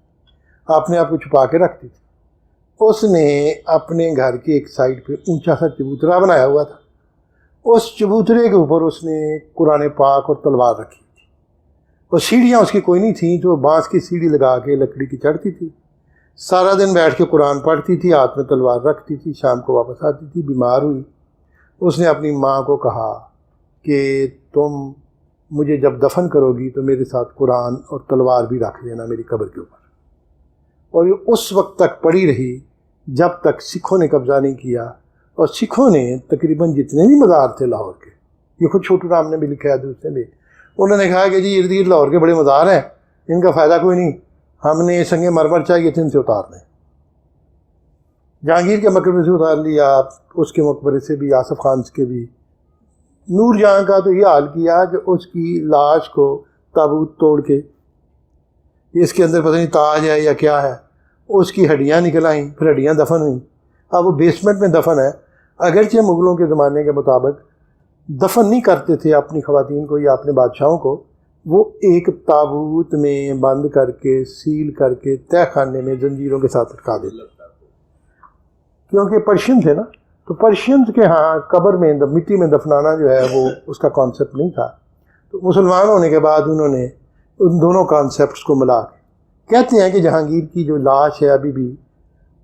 اپنے آپ کو چھپا کے رکھتی تھی، اس نے اپنے گھر کے ایک سائڈ پہ اونچا سا چبوترا بنایا ہوا تھا. اس چبوترے کے اوپر اس نے قرآن پاک اور تلوار رکھی تھی، اور سیڑھیاں اس کی کوئی نہیں تھیں تو بانس کی سیڑھی لگا کے لکڑی کی چڑھتی تھی، سارا دن بیٹھ کے قرآن پڑھتی تھی، ہاتھ میں تلوار رکھتی تھی، شام کو واپس آتی تھی. بیمار ہوئی، اس نے اپنی ماں کو کہا کہ تم مجھے جب دفن کرو گی تو میرے ساتھ قرآن اور تلوار بھی رکھ دینا میری قبر کے اوپر. اور یہ اس وقت تک پڑی رہی جب تک سکھوں نے قبضہ نہیں کیا، اور سکھوں نے تقریباً جتنے بھی مزار تھے لاہور کے، یہ خود چھوٹو رام نے بھی لکھا ہے دوسرے میں، انہوں نے کہا کہ جی ارد گرد لاہور کے بڑے مزار ہیں، ان کا فائدہ کوئی نہیں، ہم نے سنگ مرمر چاہیے تھے ان سے اتار لیں. جہانگیر کے مقبرے سے اتار لیا، اس کے مقبرے سے بھی، آصف خان کے بھی. نور جہاں کا تو یہ حال کیا کہ اس کی لاش کو تابوت توڑ کے، اس کے اندر پتہ نہیں تاج ہے یا کیا ہے، اس کی ہڈیاں نکل آئیں، پھر ہڈیاں دفن ہوئیں. اب وہ بیسمنٹ میں دفن ہے. اگرچہ مغلوں کے زمانے کے مطابق دفن نہیں کرتے تھے اپنی خواتین کو یا اپنے بادشاہوں کو، وہ ایک تابوت میں بند کر کے سیل کر کے تہہ خانے میں زنجیروں کے ساتھ لٹکا دیتے، کیونکہ پرشین تھے نا، تو پرشینز کے ہاں قبر میں مٹی میں دفنانا جو ہے وہ اس کا کانسیپٹ نہیں تھا. تو مسلمان ہونے کے بعد انہوں نے ان دونوں کانسیپٹس کو ملا کے کہتے ہیں کہ جہانگیر کی جو لاش ہے ابھی بھی،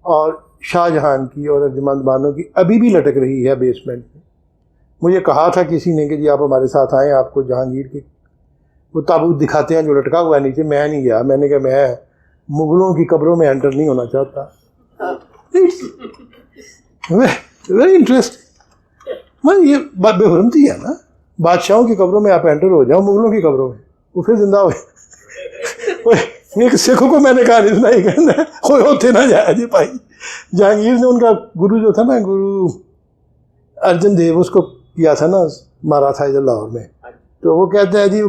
اور شاہ جہان کی اور ارجمند بانو کی ابھی بھی لٹک رہی ہے بیسمنٹ میں. مجھے کہا تھا کسی نے کہ جی آپ ہمارے ساتھ آئیں، آپ کو جہانگیر کے وہ تابوت دکھاتے ہیں جو لٹکا ہوا ہے نیچے. میں نہیں گیا، میں نے کہا میں مغلوں کی قبروں میں انٹر نہیں ہونا چاہتا. Very interest. یہ بات بے حرمتی ہے نا، بادشاہوں کی قبروں میں آپ انٹر ہو جاؤ، مغلوں کی قبروں میں وہ پھر زندہ ہوئے. ایک سکھوں کو میں نے کہا نہیں سنا، یہ کہنا ہے کوئی ہوتے نہ جائے جی بھائی. جہانگیر نے ان کا گرو جو تھا نا، گرو ارجن دیو، اس کو کیا تھا نا، مارا تھا ادھر لاہور میں. تو وہ کہتے ہیں جی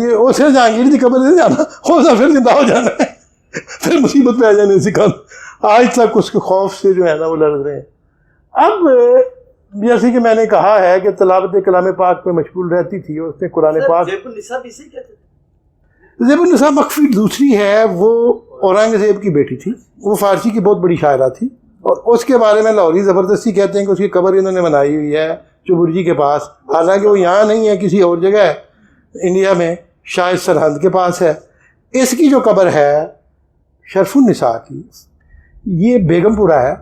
اسے جہانگیر کی قبر نہیں جانا، ہو سا پھر زندہ ہو جانا ہے، پھر مصیبت پہ آ جانے سکھا. آج تک اس کے خوف سے جو ہے نا وہ لڑ رہے ہیں. اب جیسے کہ میں نے کہا ہے کہ تلاوت کلام پاک پہ مشغول رہتی تھی، اور اس نے قرآن پاک. زیب النساء مخفی دوسری ہے، وہ اورنگزیب کی بیٹی تھی، وہ فارسی کی بہت بڑی شاعرہ تھی، اور اس کے بارے میں لاہوری زبردستی کہتے ہیں کہ اس کی قبر انہوں نے بنائی ہوئی ہے چبرجی کے پاس، حالانکہ وہ یہاں نہیں ہے، کسی اور جگہ ہے انڈیا میں، شاید سرہند کے پاس ہے. اس کی جو قبر ہے شرف النساء کی، یہ بیگم پورہ ہے،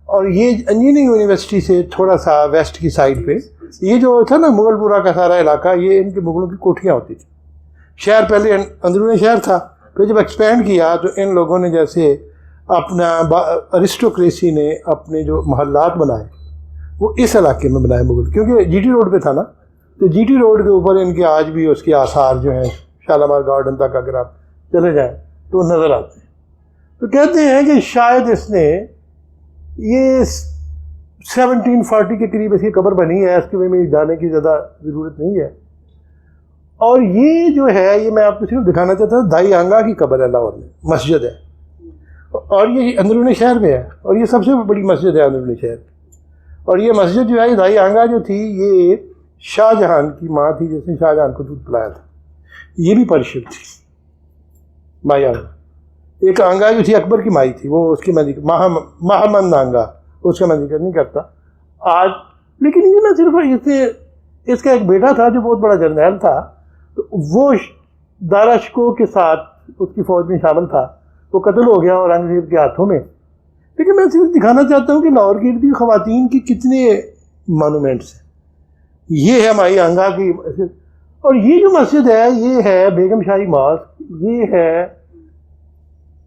اور یہ انجینئرنگ یونیورسٹی سے تھوڑا سا ویسٹ کی سائڈ پہ. یہ جو تھا نا مغل پورہ کا سارا علاقہ، یہ ان کے مغلوں کی کوٹھیاں ہوتی تھیں. شہر پہلے اندرون شہر تھا، پھر جب ایکسپینڈ کیا تو ان لوگوں نے جیسے اپنا ارسٹوکریسی نے اپنے جو محلات بنائے وہ اس علاقے میں بنائے مغل، کیونکہ جی ٹی روڈ پہ تھا نا، تو جی ٹی روڈ کے اوپر ان کے آج بھی اس کے آثار جو ہیں شالامار گارڈن تک اگر آپ چلے جائیں تو نظر آتے ہیں. تو کہتے ہیں کہ شاید اس نے یہ 1740 کے قریب اس کی قبر بنی ہے، اس کے میں جانے کی زیادہ ضرورت نہیں ہے. اور یہ جو ہے، یہ میں آپ کو صرف دکھانا چاہتا ہوں، دائی آنگا کی قبر ہے لاہور میں، مسجد ہے، اور یہ اندرون شہر میں ہے، اور یہ سب سے بڑی مسجد ہے اندرون شہر. اور یہ مسجد جو ہے، دائی آنگا جو تھی، یہ شاہ جہان کی ماں تھی جس نے شاہ جہان کو دودھ پلایا تھا. یہ بھی پرشین تھی مائی آنگا. ایک آنگا جو تھی اکبر کی مائی تھی، وہ اس کی میں مہامند آنگا، اس کا میں ذکر نہیں کرتا آج. لیکن یہ نہ صرف اس کا ایک بیٹا تھا جو بہت بڑا جرنیل تھا، تو وہ داراشکو کے ساتھ اس کی فوج میں شامل تھا، وہ قتل ہو گیا اورنگزیب کے ہاتھوں میں. لیکن میں صرف دکھانا چاہتا ہوں کہ لاہور کی ارد خواتین کی کتنے مانومنٹس ہیں. یہ ہے مائی آنگا کی مسجد، اور یہ جو مسجد ہے یہ ہے بیگم شاہی ماسک، یہ ہے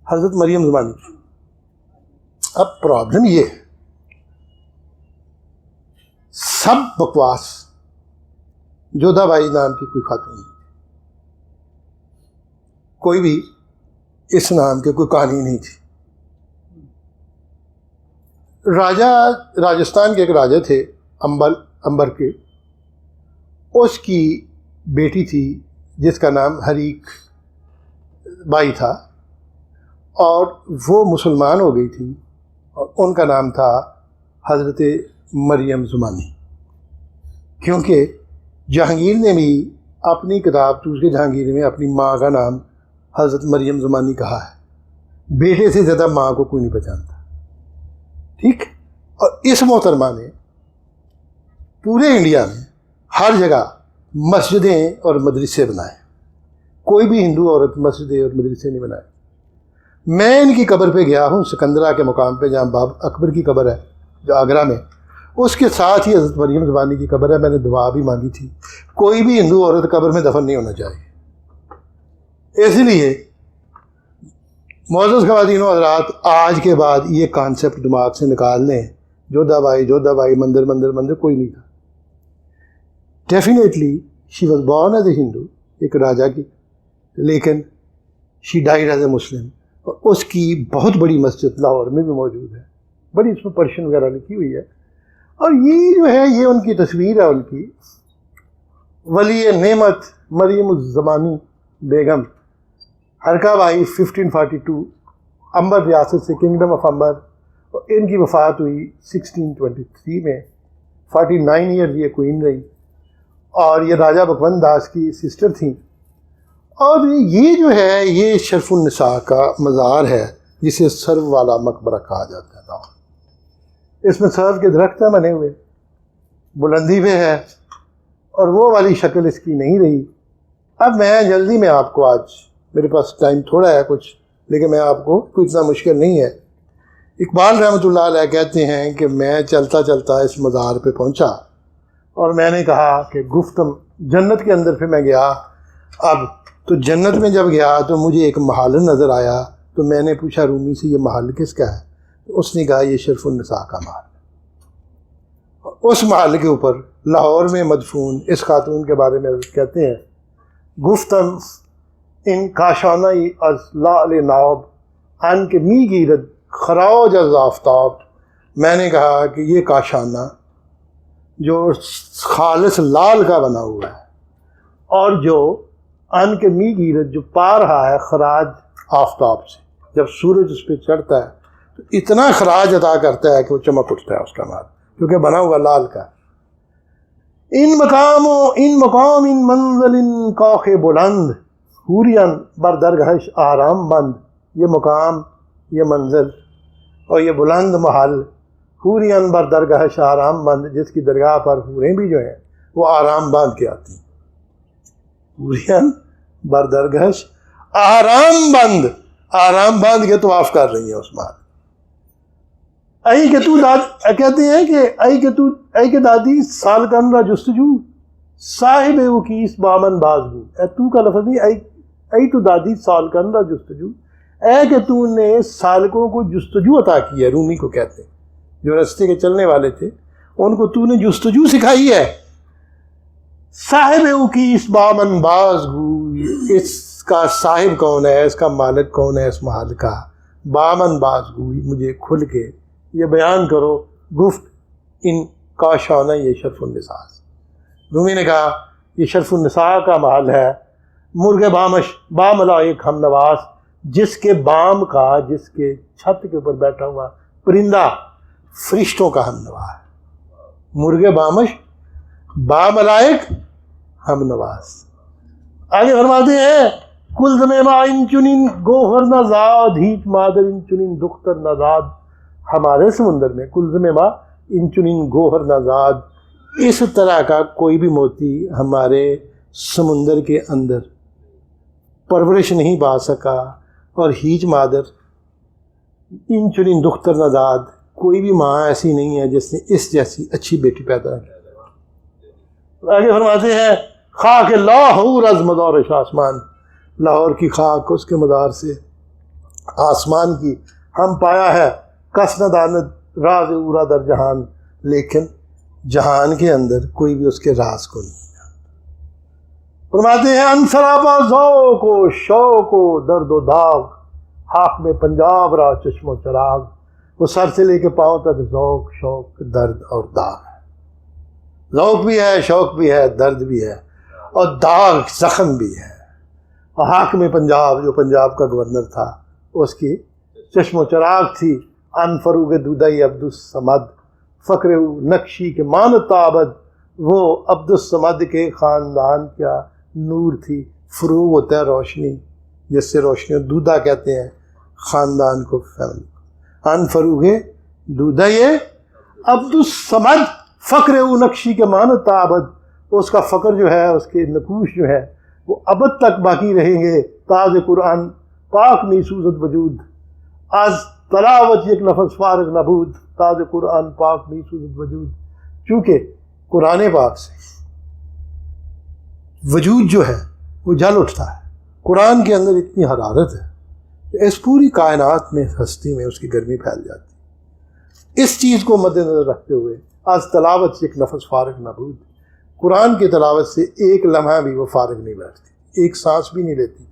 حضرت مریم زمانی کی. اب پرابلم یہ ہے، سب بکواس. جودھا بائی نام کی کوئی خاتون نہیں، کوئی بھی اس نام کے کوئی کہانی نہیں تھی. راجستھان کے ایک راجا تھے امبر کے، اس کی بیٹی تھی جس کا نام ہریک بائی تھا، اور وہ مسلمان ہو گئی تھی، اور ان کا نام تھا حضرت مریم زمانی. کیونکہ جہانگیر نے بھی اپنی کتاب تُوسر جہانگیر میں اپنی ماں کا نام حضرت مریم زمانی کہا ہے، بیٹے سے زیادہ ماں کو کوئی نہیں پہچانتا، ٹھیک۔ اور اس محترمہ نے پورے انڈیا میں ہر جگہ مسجدیں اور مدرسے بنائے، کوئی بھی ہندو عورت مسجدیں اور مدرسے نہیں بنائے۔ میں ان کی قبر پہ گیا ہوں، سکندرہ کے مقام پہ جہاں باب اکبر کی قبر ہے جو آگرہ میں، اس کے ساتھ ہی حضرت مریم زمانی کی قبر ہے۔ میں نے دعا بھی مانگی تھی، کوئی بھی ہندو عورت قبر میں دفن نہیں ہونا چاہیے۔ اس لیے معزز خواتین و حضرات، آج کے بعد یہ کانسیپٹ دماغ سے نکال لیں، جودھا بائی مندر کوئی نہیں تھا۔ Definitely she was born as a Hindu, ایک راجا کی، لیکن شی ڈائیڈ ایز اے مسلم۔ اور اس کی بہت بڑی مسجد لاہور میں بھی موجود ہے، بڑی اس میں پرشن وغیرہ لکھی ہوئی ہے۔ اور یہ جو ہے یہ ان کی تصویر ہے، ان کی ولی نعمت مریم الزمانی بیگم، حرکہ بائی 1542، امبر ریاست سے، کنگڈم آف امبر۔ ان کی وفات ہوئی 1623 میں، 49 ایئر یہ کوئین رہی، اور یہ راجہ بھگوند داس کی سسٹر تھیں۔ اور یہ جو ہے یہ شرف النساء کا مزار ہے، جسے سرو والا مقبرہ کہا جاتا ہے۔ اس میں سرو کے درخت ہیں بنے ہوئے، بلندی پہ ہے، اور وہ والی شکل اس کی نہیں رہی۔ اب میں جلدی میں آپ کو، آج میرے پاس ٹائم تھوڑا ہے کچھ، لیکن میں آپ کو کوئی اتنا مشکل نہیں ہے۔ اقبال رحمۃ اللہ علیہ کہتے ہیں کہ میں چلتا چلتا اس مزار پہ پہنچا، اور میں نے کہا کہ گفتم جنت کے اندر پہ میں گیا۔ اب تو جنت میں جب گیا تو مجھے ایک محل نظر آیا، تو میں نے پوچھا رومی سے، یہ محل کس کا ہے؟ تو اس نے کہا یہ شرف النساء کا محل ہے۔ اس محل کے اوپر لاہور میں مدفون اس خاتون کے بارے میں کہتے ہیں، گفتم ان کاشانہ از لعل ناب، ان کے می گیرد خراج از آفتاب۔ میں نے کہا کہ یہ کاشانہ جو خالص لال کا بنا ہوا ہے، اور جو ان کے می گیرد جو پا رہا ہے خراج آفتاب سے، جب سورج اس پہ چڑھتا ہے تو اتنا خراج عطا کرتا ہے کہ وہ چمک اٹھتا ہے اس کا مال، کیونکہ بنا ہوا لال کا۔ ان مقام ان منزل ان کاخ بلند، حورین بر درگہش آرام بند۔ یہ مقام، یہ منزل اور یہ بلند محل، حورین بر درگہش آرام بند، جس کی درگاہ پر حوریں بھی جو ہیں وہ آرام باندھ کے آتی ہیں۔ حورین بر درگہش آرام بند، آرام باندھ کے طواف کر رہی ہیں اس محل۔ ای کہ تو کہتے ہیں کہ ای کہ دادی سال کن را جستجو، صاحب وکیس بامن بازگو۔ اے تو کا لفظ نہیں، ای تو دادی سال کن را جستجو، اے کہ تو نے سالکوں کو جستجو عطا کی ہے۔ رومی کو کہتے ہیں، جو رستے کے چلنے والے تھے، ان کو تو نے جستجو سکھائی ہے۔ صاحب وکیس بامن بازگو، اس کا صاحب کون ہے، اس کا مالک کون ہے اس محل کا؟ بامن بازگو، مجھے کھل کے یہ بیان کرو۔ گفت ان کاشانہ یہ شرف النساء۔ رومی نے کہا یہ شرف النساء کا محل ہے۔ مرغ بامش باملائک ہم نواز، جس کے بام کا، جس کے چھت کے اوپر بیٹھا ہوا پرندہ فرشتوں کا ہم نوا ہے۔ مرغ بامش باملائک ہم نواز۔ آگے فرماتے ہیں کل زمیما ان چنین گوہر نزاد، ہیچ مادر ان چنین دختر نزاد۔ ہمارے سمندر میں کل زمیما ان چنین گوہر نزاد، اس طرح کا کوئی بھی موتی ہمارے سمندر کے اندر پرورش نہیں پا سکا، اور ہیچ مادر ان چنین دختر نزاد، کوئی بھی ماں ایسی نہیں ہے جس نے اس جیسی اچھی بیٹی پیدا کی۔ آگے فرماتے ہیں خاک لاہور از مدارش آسمان، لاہور کی خاک اس کے مدار سے آسمان کی ہم پایا ہے۔ کس نہ داند راز اورا در جہان، لیکن جہان کے اندر کوئی بھی اس کے راز کو نہیں۔ فرماتے ہیں انسراپا ذوق و شوق و درد و داغ، خاک میں پنجاب را چشم و چراغ۔ وہ سر سے لے کے پاؤں تک ذوق، شوق، درد اور داغ ہے۔ ذوق بھی ہے، شوق بھی ہے، درد بھی ہے، اور داغ، زخم بھی ہے۔ اور حاکم پنجاب، جو پنجاب کا گورنر تھا، اس کی چشم و چراغ تھی۔ ان فروغ دودئی عبد الصمد، فقر نقشی کے مانتا عبد، وہ عبد الصمد کے خاندان کا نور تھی. فروغ ہوتا ہے روشنی، جس سے روشنی دودھا کہتے ہیں خاندان کو، فیملی. ان فروغ دودھا یہ عبد الصمد فقر او نقشی کے معنی تابد، اس کا فقر جو ہے، اس کے نقوش جو ہے وہ ابد تک باقی رہیں گے. تاز قرآن پاک میں سوزت وجود، از تلاوت یک لفظ فارغ نبود. تاز قرآن پاک میں سوزت وجود، چونکہ قرآن پاک سے وجود جو ہے وہ جل اٹھتا ہے. قرآن کے اندر اتنی حرارت ہے کہ اس پوری کائنات میں، ہستی میں اس کی گرمی پھیل جاتی ہے. اس چیز کو مد نظر رکھتے ہوئے از تلاوت یک لفظ فارغ نبود، قرآن کی تلاوت سے ایک لمحہ بھی وہ فارغ نہیں بیٹھتی، ایک سانس بھی نہیں لیتی.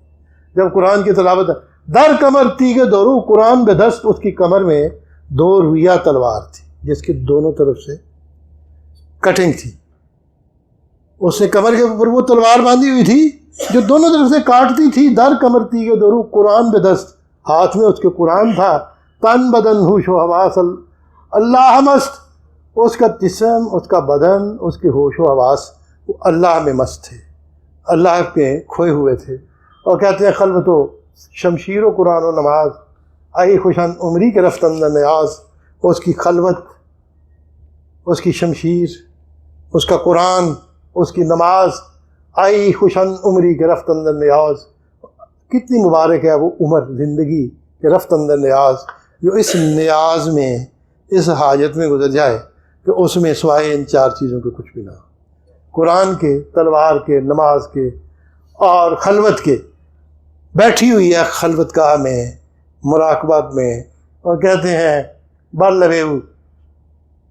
جب قرآن کی تلاوت در کمر تیغ دورو، قرآن بے دست، اس کی کمر میں 2 رویہ تلوار تھی جس کے دونوں طرف سے کٹنگ تھی. اس نے کمر کے اوپر وہ تلوار باندھی ہوئی تھی جو دونوں طرف سے کاٹتی تھی. در کمر تیغ دورو، قرآن بے دست، ہاتھ میں اس کے قرآن تھا. تن بدن ہوش و حواس اللہ مست، اس کا جسم، اس کا بدن، اس کے ہوش و حواس وہ اللہ میں مست تھے، اللہ کے کھوئے ہوئے تھے. اور کہتے ہیں خلوت و شمشیر و قرآن و نماز، آئی خوشن عمری کے رفت اندر نیاز. اس کی خلوت، اس کی شمشیر، اس کا قرآن، اس کی نماز، آئی خوشن عمری کے رفت اندر نیاز. کتنی مبارک ہے وہ عمر، زندگی کے رفت اندر نیاز، جو اس نیاز میں، اس حاجت میں گزر جائے کہ اس میں سوائے ان 4 چیزوں کے کچھ بھی نہ ہو، قرآن کے، تلوار کے، نماز کے اور خلوت کے. بیٹھی ہوئی ہے خلوت گاہ میں، مراقبت میں، اور کہتے ہیں بر لبیو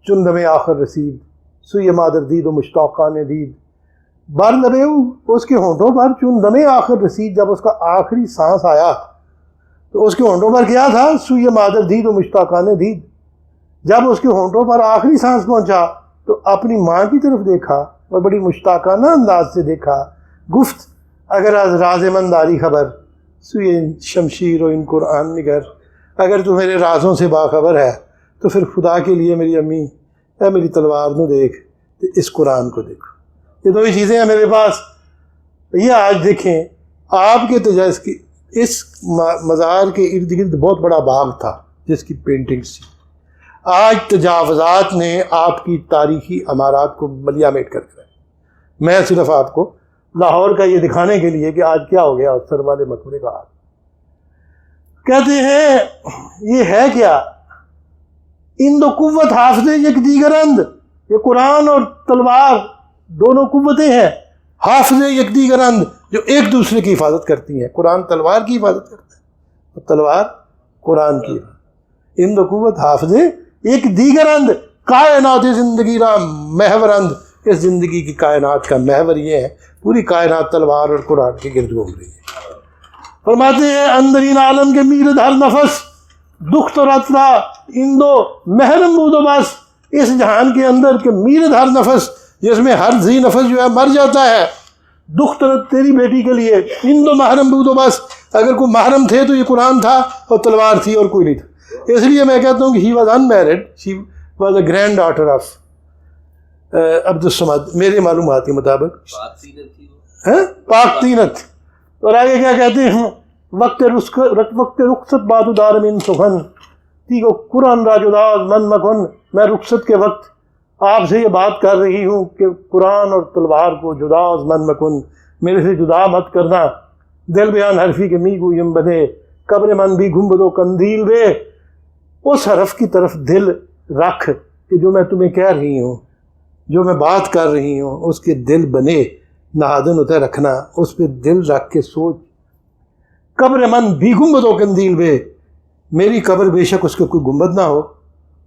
چندم آخر رسید، سوی مادر دید و مشتاقان دید. بر لبیو، اس کے ہونٹوں پر چندم آخر رسید، جب اس کا آخری سانس آیا تو اس کے ہونٹوں پر کیا تھا؟ سوی مادر دید و مشتاقان دید. جب اس کے ہونٹوں پر آخری سانس پہنچا تو اپنی ماں کی طرف دیکھا اور بڑی مشتاقانہ انداز سے دیکھا. گفت اگر از راز من داری خبر، سوی شمشیر و ان قرآن نگر، اگر تو میرے رازوں سے باخبر ہے تو پھر خدا کے لیے میری امی، اے میری تلوار نو دیکھ، تو اس قرآن کو دیکھو. یہ 2 ہی چیزیں ہیں میرے پاس. یہ آج دیکھیں آپ کے تجاوز کی، اس مزار کے ارد گرد بہت بڑا باغ تھا جس کی پینٹنگز تھی. آج تجاوزات نے آپ کی تاریخی عمارات کو ملیامٹ کر دیا. میں صرف آپ کو لاہور کا یہ دکھانے کے لیے کہ آج کیا ہو گیا اس سر والے مقبرے کا حال. کہتے ہیں یہ ہے کیا؟ ان 2 قوت حافظ یک دیگرند، یہ قرآن اور تلوار دونوں قوتیں ہیں، حافظ یک دیگرند، جو ایک دوسرے کی حفاظت کرتی ہیں. قرآن تلوار کی حفاظت کرتا ہے اور تلوار قرآن کی. ان 2 قوت حافظ ایک دیگرند، کائنات زندگی را محورند، اس زندگی کی کائنات کا محور یہ ہے، پوری کائنات تلوار اور قرآن کے گرد گھوم رہی ہے. فرماتے ہیں اندرین عالم کے میر ہر نفس دکھ تو رتنا ان 2 محرم بود و بس. اس جہان کے اندر کے میر ہر نفس، جس میں ہر ذی نفس جو ہے مر جاتا ہے، دکھ تو تیری بیٹی کے لیے ان 2 محرم بود و بس. اگر کوئی محرم تھے تو یہ قرآن تھا اور تلوار تھی اور کوئی نہیں تھا. اس لیے میں کہتا ہوں کہ he was in married, she was a grand daughter of عبد الصمد، میرے معلومات کے مطابق پاک تینت. اور آگے کیا کہتے ہیں؟ وقت رخصت بادو دار من سخن تیگو قرآن را جداز من مکن. میں رخصت کے وقت آپ سے یہ بات کر رہی ہوں کہ قرآن اور تلوار کو جداز من مکن، میرے سے جدا مت کرنا. دل بیان حرفی کے می گویم بدے، قبر من بھی گنبدو کندیل بے. اس حرف کی طرف دل رکھ کہ جو میں تمہیں کہہ رہی ہوں، جو میں بات کر رہی ہوں، اس کے دل بنے. نہادن ہوتا ہے رکھنا، اس پہ دل رکھ کے سوچ. قبر من بھی گنبدو کندیل بے، میری قبر بے شک اس کے کوئی گنبد نہ ہو،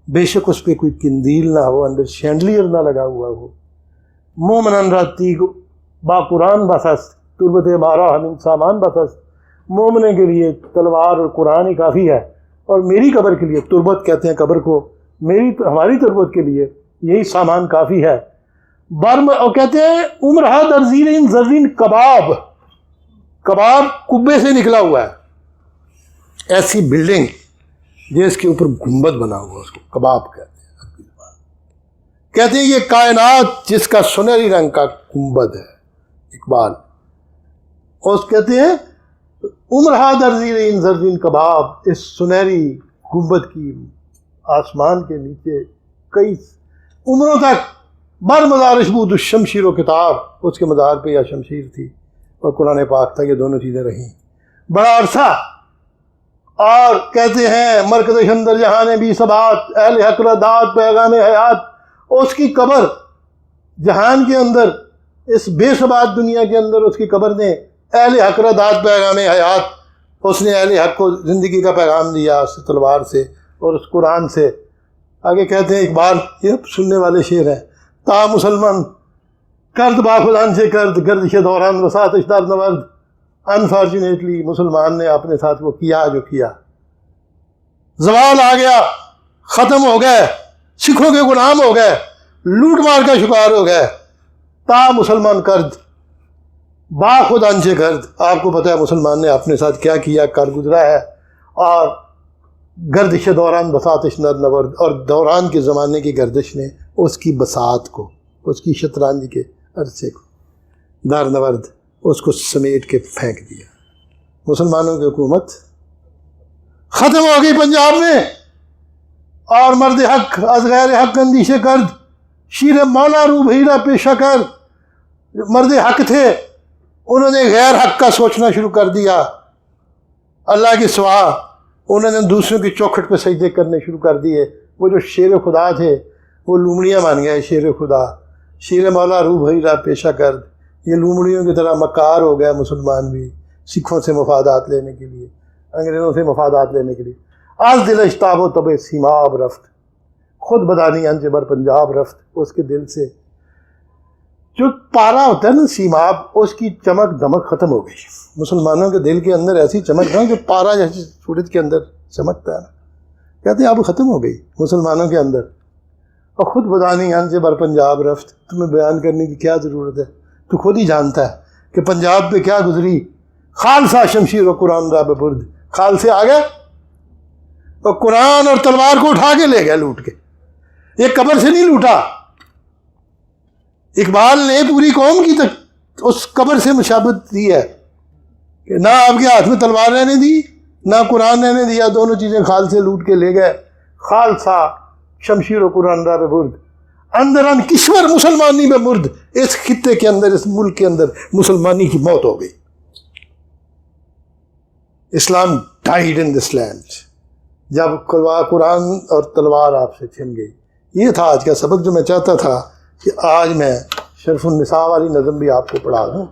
بے شک اس پہ کوئی کندیل نہ ہو، اندر شینڈلیئر نہ لگا ہوا ہو. مومنان راتی با قرآن بسست تربت مارا ہم سامان بسست. مومنے کے لیے تلوار اور قرآن ہی کافی ہے، اور میری قبر کے لیے، تربت کہتے ہیں قبر کو، ہماری تربت کے لیے یہی سامان کافی ہے. برم اور کہتے ہیں عمرہ در زیرین زرین کباب، کباب کبے سے نکلا ہوا ہے، ایسی بلڈنگ جس کے اوپر گنبد بنا ہوا، اس کو کباب کہتے ہیں. کہتے ہیں یہ کائنات جس کا سنہری رنگ کا گنبد ہے، اقبال اس کہتے ہیں عمرہ در زیر این زرین کباب، اس سنہری گنبد کی آسمان کے نیچے کئی عمروں تک بر مزارش بود الشمشیر و کتاب، اس کے مزار پہ یا شمشیر تھی اور قرآن پاک تھا، یہ دونوں چیزیں رہیں بڑا عرصہ۔ اور کہتے ہیں مرکز اندر جہاں بھی ثبات، اہل حق را داد پیغام حیات، اس کی قبر جہان کے اندر، اس بے ثبات دنیا کے اندر اس کی قبر نے اہل حق را داد پیغام حیات، اس نے اہل حق کو زندگی کا پیغام دیا اس تلوار سے اور اس قرآن سے۔ آگے کہتے ہیں اقبال، یہ سننے والے شعر ہیں، تا مسلمان کرد با خدان سے کرد گردش دوران وساتش در نورد، انفارچونیٹلی مسلمان نے اپنے ساتھ وہ کیا جو کیا، زوال آ گیا، ختم ہو گئے، سکھوں کے غلام ہو گئے، لوٹ مار کا شکار ہو گئے۔ تا مسلمان کرد با خود انچے کرد، آپ کو پتہ ہے مسلمان نے اپنے ساتھ کیا کیا کر گزرا ہے، اور گردش دوران بساتش نر نورد، اور دوران کے زمانے کی گردش نے اس کی بساط کو، اس کی شطرنج کے عرصے کو، در نورد اس کو سمیٹ کے پھینک دیا۔ مسلمانوں کی حکومت ختم ہو گئی پنجاب میں، اور مرد حق از غیر حق اندیشے کرد، شیر مولا رو بھیرا پیشہ کر، مرد حق تھے انہوں نے غیر حق کا سوچنا شروع کر دیا، اللہ کے سوا انہوں نے دوسروں کی چوکھٹ پہ سجدے کرنے شروع کر دیے۔ وہ جو شیر خدا تھے وہ لومڑیاں بن گئے، شیر خدا، شیر مولا رو بھیرا پیشہ کرد، یہ لومڑیوں کی طرح مکار ہو گئے مسلمان بھی، سکھوں سے مفادات لینے کے لیے، انگریزوں سے مفادات لینے کے لیے۔ آج دل اشتاب و تب سیماب رفت، خود بدانی انج بر پنجاب رفت، اس کے دل سے جو پارا ہوتا ہے نا سیماب، اس کی چمک دمک ختم ہو گئی۔ مسلمانوں کے دل کے اندر ایسی چمک نہ جو پارا جیسے سورج کے اندر چمکتا ہے نا، کہتے ہیں اب ختم ہو گئی مسلمانوں کے اندر۔ اور خود بدانی انج بر پنجاب رفت، تمہیں بیان کرنے کی کیا ضرورت ہے، تو خود ہی جانتا ہے کہ پنجاب پہ کیا گزری۔ خالصہ شمشیر و قرآن را ببرد، خال سے آ گئے اور قرآن اور تلوار کو اٹھا کے لے گئے لوٹ کے۔ یہ قبر سے نہیں لوٹا، اقبال نے پوری قوم کی تک اس قبر سے مشابہت دی ہے کہ نہ آپ کے ہاتھ میں تلوار رہنے دی، نہ قرآن رہنے دیا، دونوں چیزیں خال سے لوٹ کے لے گئے۔ خالصہ شمشیر و قرآن را ببرد، اندران کشور مسلمانی میں مرد، اس خطے کے اندر، اس ملک کے اندر مسلمانی کی موت ہو گئی۔ اسلام ڈائیڈ ان دس لینڈ، جب قرآن اور تلوار آپ سے چھن گئی۔ یہ تھا آج کا سبق جو میں چاہتا تھا کہ آج میں شرف النساء والی نظم بھی آپ کو پڑھا دوں۔